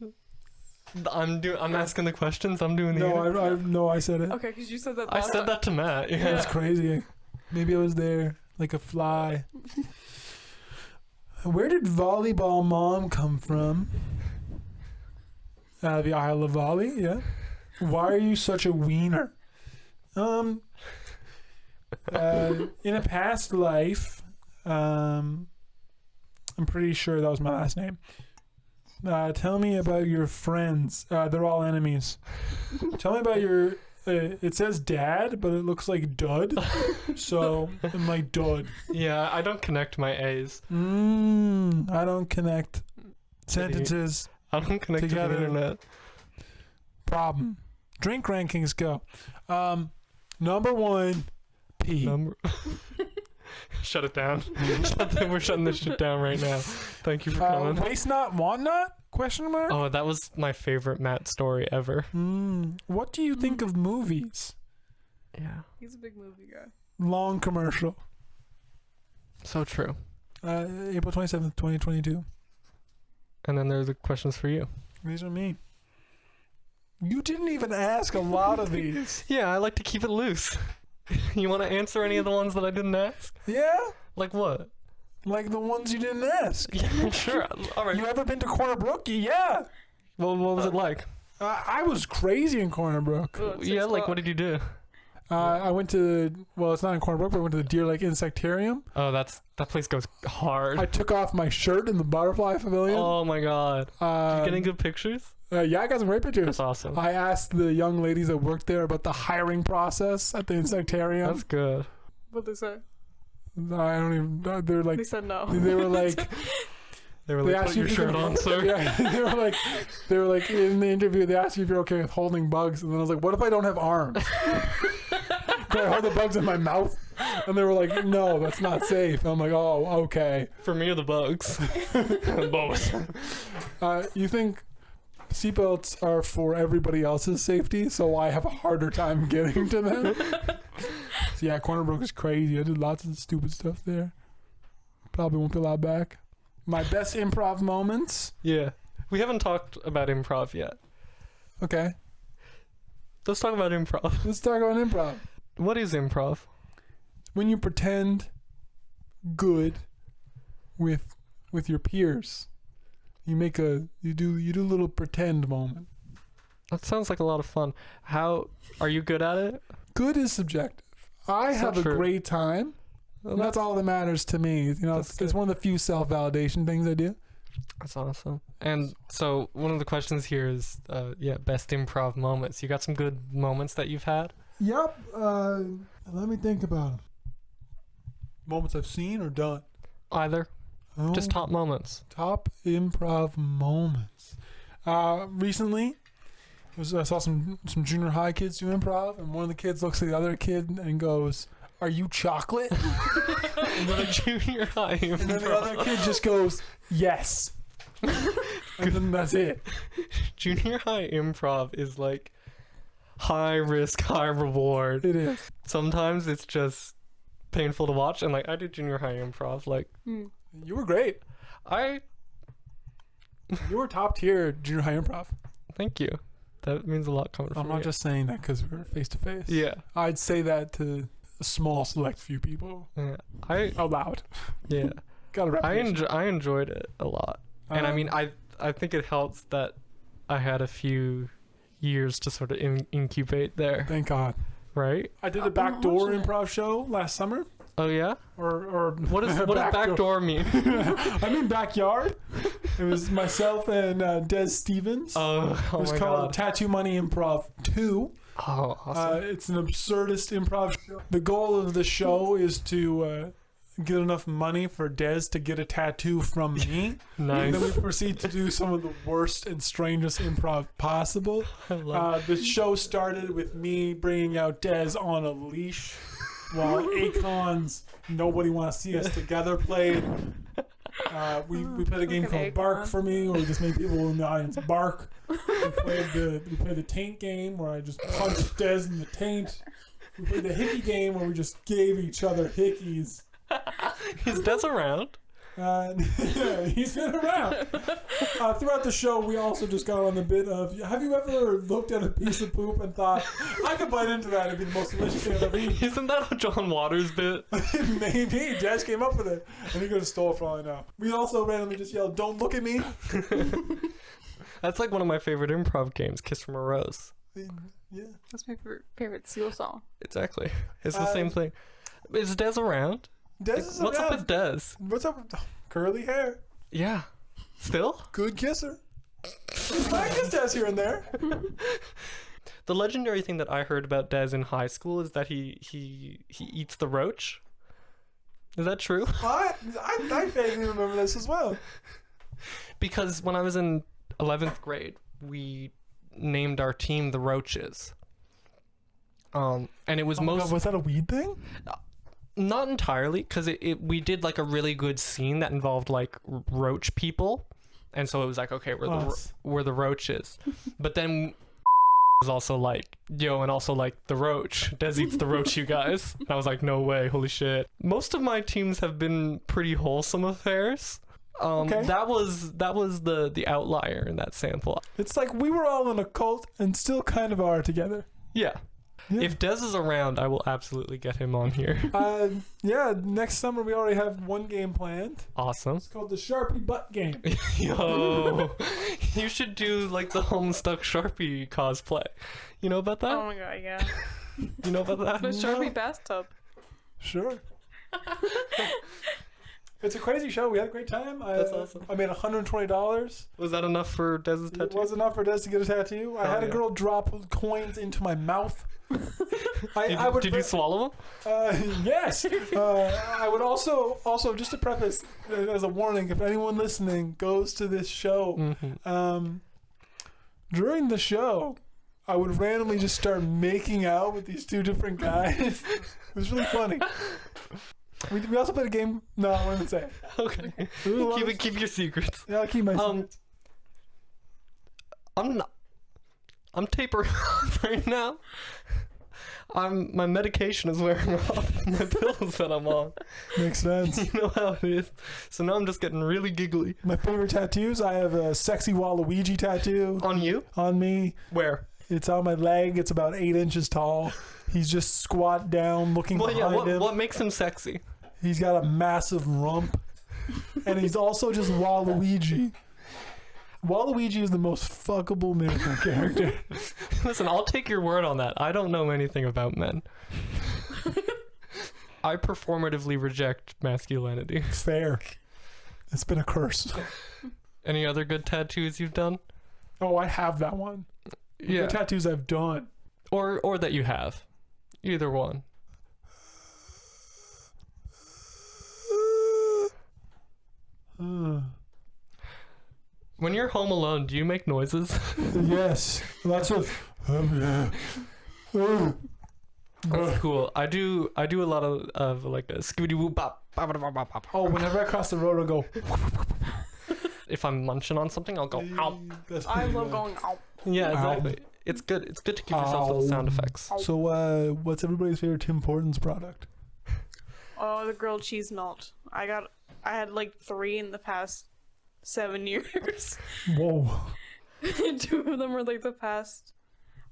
I'm asking the questions. I'm doing the interview. No, I said it. Okay, because you said that. I said that to Matt. Yeah. That's crazy. Maybe I was there like a fly. Where did volleyball mom come from? The Isle of Volley, yeah. Why are you such a wiener? In a past life, I'm pretty sure that was my last name. Tell me about your friends. They're all enemies. Tell me about your. It says dad, but it looks like dud. So I'm like dud. Yeah, I don't connect my A's. I don't connect sentences. I don't connect Together. to the internet. Problem. Drink rankings go. Number 1, pee. Shut it down. We're shutting this shit down right now. Thank you for coming. Waste not, want not? Question mark. Oh, that was my favorite Matt story ever. What do you think of movies? Yeah. He's a big movie guy. Long commercial. So true. April 27th, 2022. And then there's the questions for you. These are me. You didn't even ask a lot of these. Yeah, I like to keep it loose. You want to answer any of the ones that I didn't ask? Yeah? Like what? Like the ones you didn't ask. Yeah, sure. All right. You ever been to Corner Brook? Yeah. Well, what was it like? I was crazy in Corner Brook. Yeah, like what did you do? I went to, well, it's not in Corner Brook, but I went to the Deer Lake Insectarium. Oh, that place goes hard. I took off my shirt in the butterfly pavilion. Oh my god. Did you get any good pictures? Yeah, I got some great pictures. That's awesome. I asked the young ladies that worked there about the hiring process at the Insectarium. That's good. What'd they say? I don't even, they're like, They said no. they were like, They were They like, asked put you your if you shirt could- on, sir. yeah, they were like in the interview, they asked you if you're okay with holding bugs. And then I was like, what if I don't have arms? Can I hold the bugs in my mouth? And they were like, no, that's not safe. And I'm like, oh, okay. For me or the bugs? Both. You think seatbelts are for everybody else's safety, so I have a harder time getting to them? So yeah, Corner Brook is crazy. I did lots of stupid stuff there. Probably won't be allowed back. My best improv moments. Yeah. We haven't talked about improv yet. Okay, Let's talk about improv. let's talk about improv. What is improv? When you pretend good with your peers, you do a little pretend moment. That sounds like a lot of fun. How are you good at it? Good is subjective. I It's have not a true. great time. Well, And that's all that matters to me. You know, That's it's good. one of the few self-validation things I do. That's awesome. And so one of the questions here is, best improv moments. You got some good moments that you've had? Yep. Let me think about them. Moments I've seen or done. Either. Oh, Just top moments. top improv moments. Recently, I saw some junior high kids do improv, and one of the kids looks at the other kid and goes, "Are you chocolate?" And then a junior high And then the improv. other kid just goes, "Yes." And then that's it. Junior high improv is like high risk, high reward. It is. Sometimes it's just painful to watch. And like I did junior high improv. Like You were great. I You were top tier junior high improv. thank you. That means a lot coming from I'm not you. just saying that because we're face to face. Yeah. I'd say that to a small select few people Yeah. I aloud. yeah. Got a reputation. I enjoyed it a lot. And I mean I think it helps that I had a few years to sort of incubate there, Thank God. right? I did a backdoor unfortunate. improv show last summer. Oh yeah? Or What does backdoor mean? I mean backyard. It was myself and Des Stevens. Oh It was my called god. Tattoo Money Improv 2. Oh, awesome. It's an absurdist improv show. The goal of the show is to get enough money for Des to get a tattoo from me. Nice. Then we proceed to do some of the worst and strangest improv possible. I love The show started with me bringing out Des on a leash while Akon's Nobody Want to See Us Together played. We played a game Fucking called Bark Akon. for Me, where we just made people in the audience bark. We played the taint game, where I just punched Des in the taint. We played the hickey game, where we just gave each other hickeys. Is Des around? Yeah, he's been around. Throughout the show, we also just got on the bit of, have you ever looked at a piece of poop and thought, I could bite into that, it'd be the most delicious thing I've ever eaten? Isn't that a John Waters bit? Maybe. Des came up with it. And he could have stole it for all I know. We also randomly just yelled, don't look at me. That's like one of my favorite improv games, Kiss from a Rose. Yeah. That's my favorite Seal song. Exactly. It's the same thing. Is Des around? Des is What's up around. with Des? What's up with curly hair? Yeah. Still? Good kisser. I kiss Des here and there. The legendary thing that I heard about Des in high school is that he eats the roach. Is that true? I vaguely remember this as well. Because when I was in 11th grade, we named our team the Roaches. And it was Oh my most God, was that a weed thing? not entirely, because we did like a really good scene that involved like roach people, and so it was like, okay, Us. we're the Roaches. But then was also like, yo, and also like the roach. Des eats the roach, you guys. And I was like, no way, holy shit. Most of my teams have been pretty wholesome affairs. Okay. That was the outlier in that sample. It's like we were all in a cult and still kind of are together. Yeah. Yeah. If Des is around, I will absolutely get him on here. Yeah, next summer we already have one game planned. Awesome. It's called the Sharpie Butt Game. Yo, you should do like the Homestuck Sharpie cosplay. You know about that? Oh my god, yeah. You know about that? The Sharpie bathtub. Sure. It's a crazy show. We had a great time. That's awesome. I made $120. Was that enough for Des's It tattoo? was enough for Des to get a tattoo. I had a yeah. girl drop coins into my mouth. Did you swallow them? Yes. I would also just to preface as a warning, if anyone listening goes to this show, Mm-hmm. During the show, I would randomly just start making out with these two different guys. It was really funny. We also played a game. No, I wouldn't say. Okay. Keep your secrets. Yeah, I'll keep my secrets. I'm tapering off right now. My medication is wearing off my pills that I'm on. Makes sense. You know how it is. So now I'm just getting really giggly. My favorite tattoos. I have a sexy Waluigi tattoo On you? on me. Where? It's on my leg. It's about 8 inches tall. He's just squat down, looking Well, yeah. behind him. What makes him sexy? He's got a massive rump, and he's also just Waluigi. Waluigi is the most fuckable miracle character. Listen, I'll take your word on that. I don't know anything about men. I performatively reject masculinity. Fair. It's been a curse. Any other good tattoos you've done? Oh, I have that one. Yeah. The tattoos I've done. Or that you have. Either one. When you're home alone, do you make noises? Yes. Lots of. That's cool. I do a lot of like a scooby whoop bop. Oh, whenever I cross the road, I'll go. If I'm munching on something, I'll go ow. That's I pretty love good. going out. Yeah, exactly. It's good. It's good to give yourself little sound effects. So, what's everybody's favorite Tim Hortons product? Oh, the grilled cheese melt. I had like 3 in the past 7 years. Whoa. Two of them were like the past.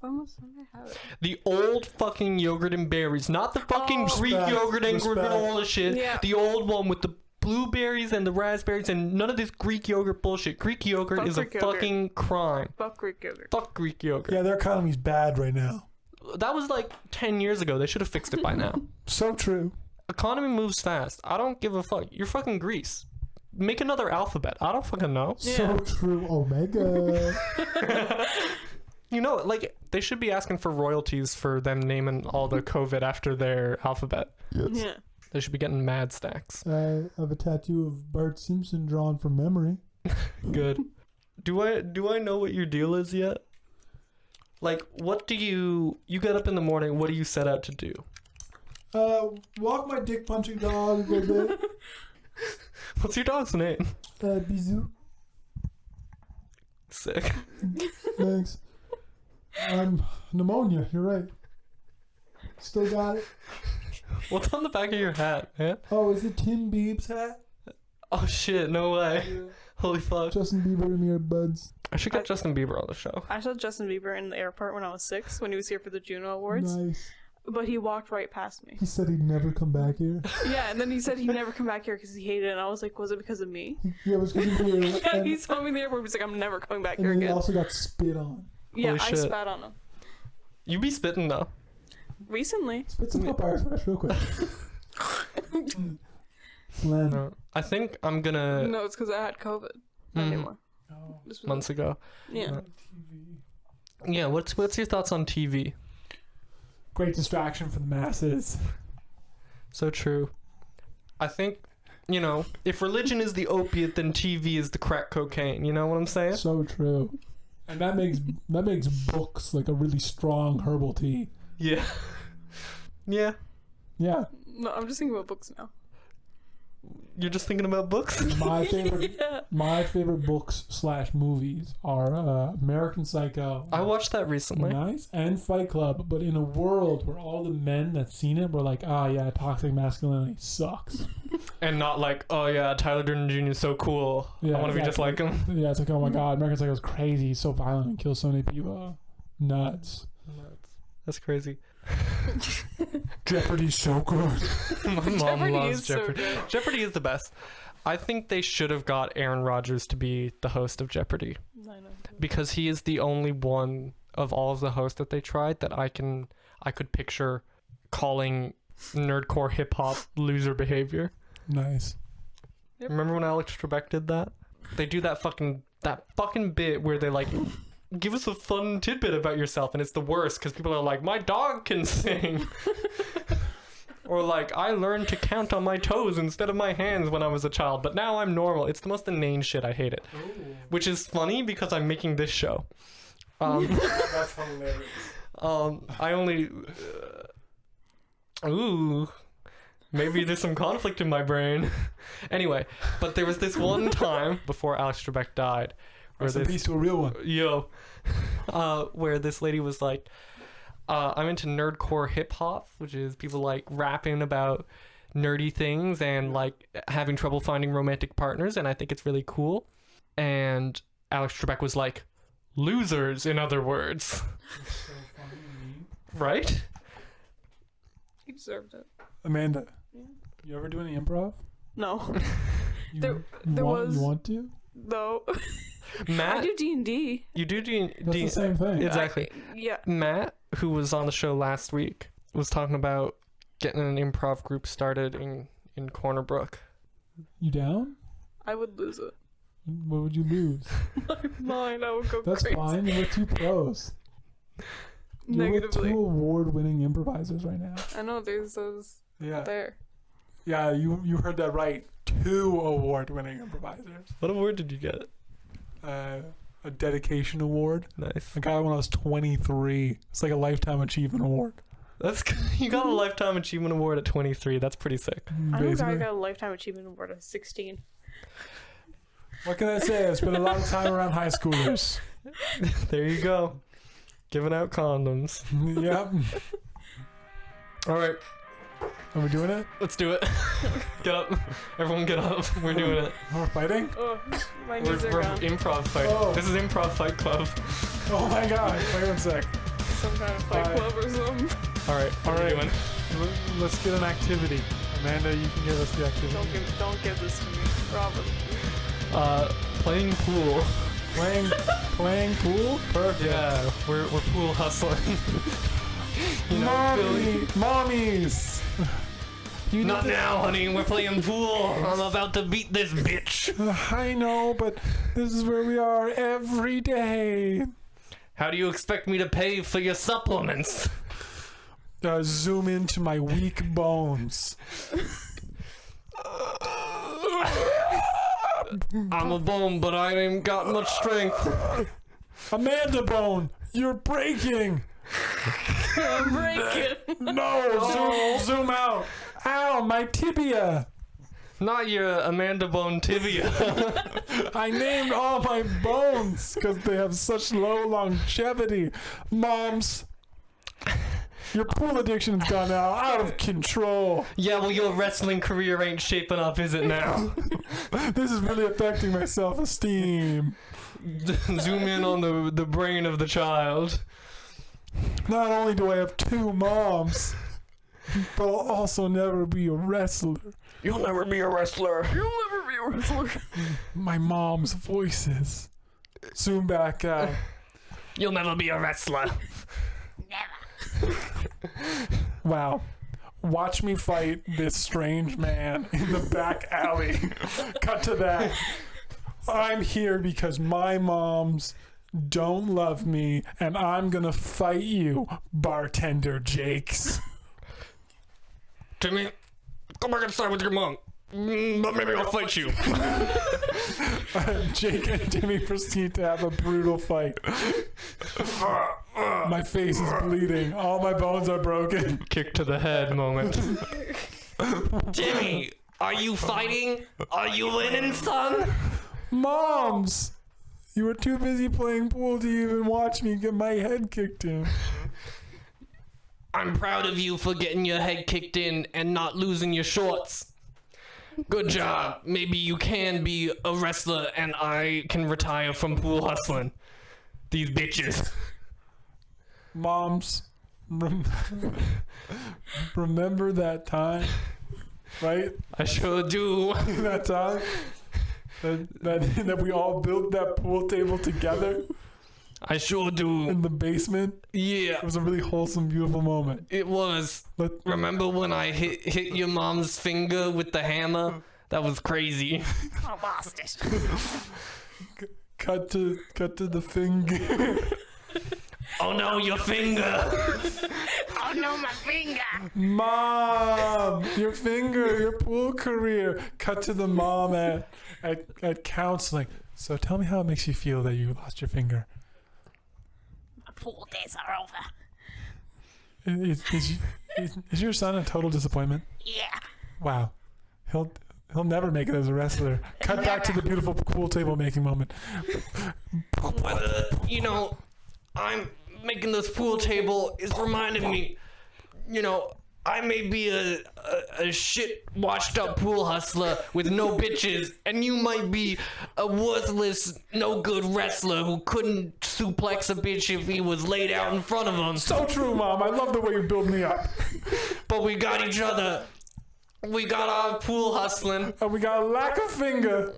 When did I have it? The old fucking yogurt and berries, not the fucking Greek Respect, yogurt and respect. granola shit. Yeah. The old one with the blueberries and the raspberries and none of this Greek yogurt bullshit. Greek yogurt Fuck is Greek a yogurt. fucking crime. Fuck Greek yogurt. Fuck Greek yogurt. Yeah, their economy's bad right now. That was like 10 years ago. They should have fixed it by now. So true. Economy moves fast. I don't give a fuck. You're fucking Greece. Make another alphabet. I don't fucking know. Yeah. So true. Omega. You know, like, they should be asking for royalties for them naming all the COVID after their alphabet. Yes. Yeah. They should be getting mad stacks. I have a tattoo of Bart Simpson drawn from memory. Good. Do I know what your deal is yet? Like, what do you get up in the morning, what do you set out to do? Walk my dick punching dog a little bit. What's your dog's name? Bisou. Sick. Thanks. Pneumonia, you're right. Still got it. What's on the back of your hat, man? Oh, is it Tim Biebs' hat? Oh shit, no way. Yeah. Holy fuck. Justin Bieber and me are buds. I should get Justin Bieber on the show. I saw Justin Bieber in the airport when I was 6 when he was here for the Juno Awards. Nice. But he walked right past me. He said he'd never come back here. Yeah, and then he said he'd never come back here because he hated it. And I was like, was it because of me? Yeah, it was because he was Yeah, he saw me in the airport. He was like, I'm never coming back and here then he again. also got spit on. Yeah, Holy I shit. spat on him. You be spitting though. Recently. Spit some up Irish fresh real quick. Flan. No. I think I'm gonna No, it's because I had COVID. Not Mhm. anymore. Oh, This was- months ago. Yeah. TV. Yeah, what's your thoughts on TV? Great distraction for the masses. So true. I think, you know, if religion is the opiate, then TV is the crack cocaine. You know what I'm saying? So true. And that makes books like a really strong herbal tea. Yeah. Yeah. Yeah. No, I'm just thinking about books now. You're just thinking about books? Yeah. My favorite books / movies are American Psycho. I watched that recently. Nice, and Fight Club, but in a world where all the men that seen it were like, ah, yeah, toxic masculinity sucks. And not like, oh yeah, Tyler Durden Jr. is so cool. Yeah, I want to be just like exactly. him. Yeah, it's like, oh my god, American Psycho's crazy, he's so violent and kills so many people. Nuts. That's crazy. Jeopardy's so good. My mom Jeopardy loves is so Jeopardy. good. Jeopardy is the best. I think they should have got Aaron Rodgers to be the host of Jeopardy I know. because he is the only one of all of the hosts that they tried that I could picture calling nerdcore hip hop loser behavior. Nice. Yep. Remember when Alex Trebek did that? They do that fucking bit where they like give us a fun tidbit about yourself, and it's the worst because people are like, my dog can sing. Or like, I learned to count on my toes instead of my hands when I was a child, but now I'm normal. It's the most inane shit. I hate it. Which is funny because I'm making this show. That's hilarious. I only... ooh. Maybe there's some conflict in my brain. Anyway, but there was this one time before Alex Trebek died where Rest in peace to a real one. where this lady was like, I'm into nerdcore hip hop, which is people like rapping about nerdy things and like having trouble finding romantic partners, and I think it's really cool. And Alex Trebek was like, losers, in other words. Right? He deserved it. Amanda, Yeah. you ever do any improv? No. You, There- there was- You want to? No. I Matt, do D&D. you do That's the same thing. exactly. Yeah. Matt, who was on the show last week, was talking about getting an improv group started in Corner Brook. You down? I would lose it. What would you lose? Mine, I would go That's crazy. fine. We're two pros. You're with Negatively. two award-winning improvisers right now. I know there's those Yeah. there. Yeah, you heard that right. Two award-winning improvisers. What award did you get? A dedication award. Nice. I got it when I was 23. It's like a lifetime achievement award. That's you got a lifetime achievement award at 23. That's pretty sick. I know a guy Basically. got a lifetime achievement award at 16. What can I say? I spent a lot of time around high schoolers. There you go. Giving out condoms. Yep. All right. Are we doing it? Let's do it. Get up. Everyone get up. We're doing it. We're fighting? Oh, my We're knees are gone. improv fight. Oh. This is Improv Fight Club. Oh my god. Wait 1 sec. Some kind of fight Alright. club or something. All right. What are we doing? Let's get an activity. Amanda, you can give us the activity. Don't give this to me, Robin. Playing pool. Playing pool? Perfect. Yeah, we're pool hustling. You know, Billy. Mommies! You Not know now, honey. We're playing pool. I'm about to beat this bitch. I know, but this is where we are every day. How do you expect me to pay for your supplements? Zoom into my weak bones. I'm a bone, but I ain't got much strength. Amanda Bone, you're breaking. I'm breaking. No, zoom out. Ow, my tibia. Not your Amanda Bone tibia. I named all my bones because they have such low longevity. Moms, your pool addiction's gone out of control. Yeah, well, your wrestling career ain't shaping up, is it now? This is really affecting my self-esteem. Zoom in on the brain of the child. Not only do I have 2 moms, but I'll also never be a wrestler. You'll never be a wrestler. You'll never be a wrestler. My mom's voices. Zoom back out. You'll never be a wrestler. Wow. Watch me fight this strange man in the back alley. Cut to that. I'm here because my moms don't love me, and I'm gonna fight you, bartender Jakes. Timmy, go back inside with your mom. But maybe I'll fight you. Jake and Timmy proceed to have a brutal fight. My face is bleeding. All my bones are broken. Kick to the head moment. Timmy, are you fighting? Are you winning, son? Moms! You were too busy playing pool to even watch me get my head kicked in. I'm proud of you for getting your head kicked in and not losing your shorts. Good job. Maybe you can be a wrestler and I can retire from pool hustling. These bitches. Moms, remember that time? Right? I sure do. That time? That we all built that pool table together I sure do. in the basement? Yeah, It was a really wholesome, beautiful moment. it was. Let, Remember when I hit your mom's finger with the hammer? That was crazy. I lost it. cut to the finger. Oh no, your finger. Oh no, my finger. Mom, your finger, your pool career. Cut to the mom at counseling. So tell me how it makes you feel that you lost your finger. My pool days are over. Is your son a total disappointment? Yeah. Wow, he'll never make it as a wrestler. Cut back to the beautiful pool table making moment. You know, I'm making this pool table is reminding me, you know, I may be a shit washed up pool hustler with no bitches, and you might be a worthless, no good wrestler who couldn't suplex a bitch if he was laid out in front of him. So true, Mom. I love the way you build me up. But we got each other. We got our pool hustling. And we got a lack of finger.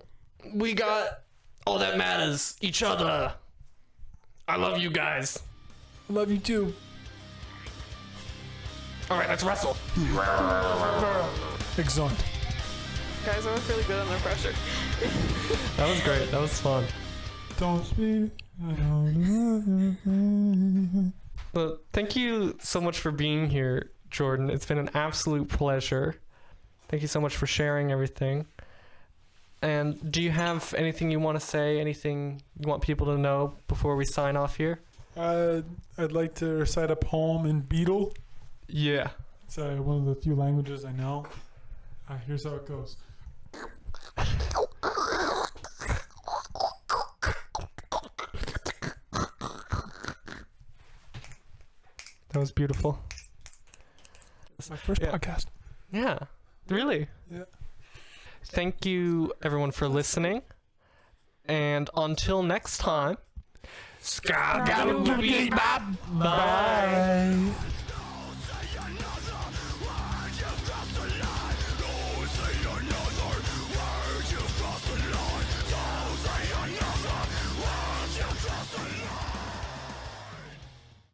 We got all that matters, each other. I love you guys. I love you too. All right, let's wrestle. Excellent. Guys, I was really good under pressure. That was great. That was fun. Don't speak. Well, thank you so much for being here, Jordan. It's been an absolute pleasure. Thank you so much for sharing everything. And do you have anything you want to say, anything you want people to know before we sign off here? I'd like to recite a poem in Beetle. Yeah. It's one of the few languages I know. Here's how it goes. That was beautiful. It's my first Yeah. podcast. Yeah, really. Yeah. Thank you, everyone, for listening. And until next time, Bye.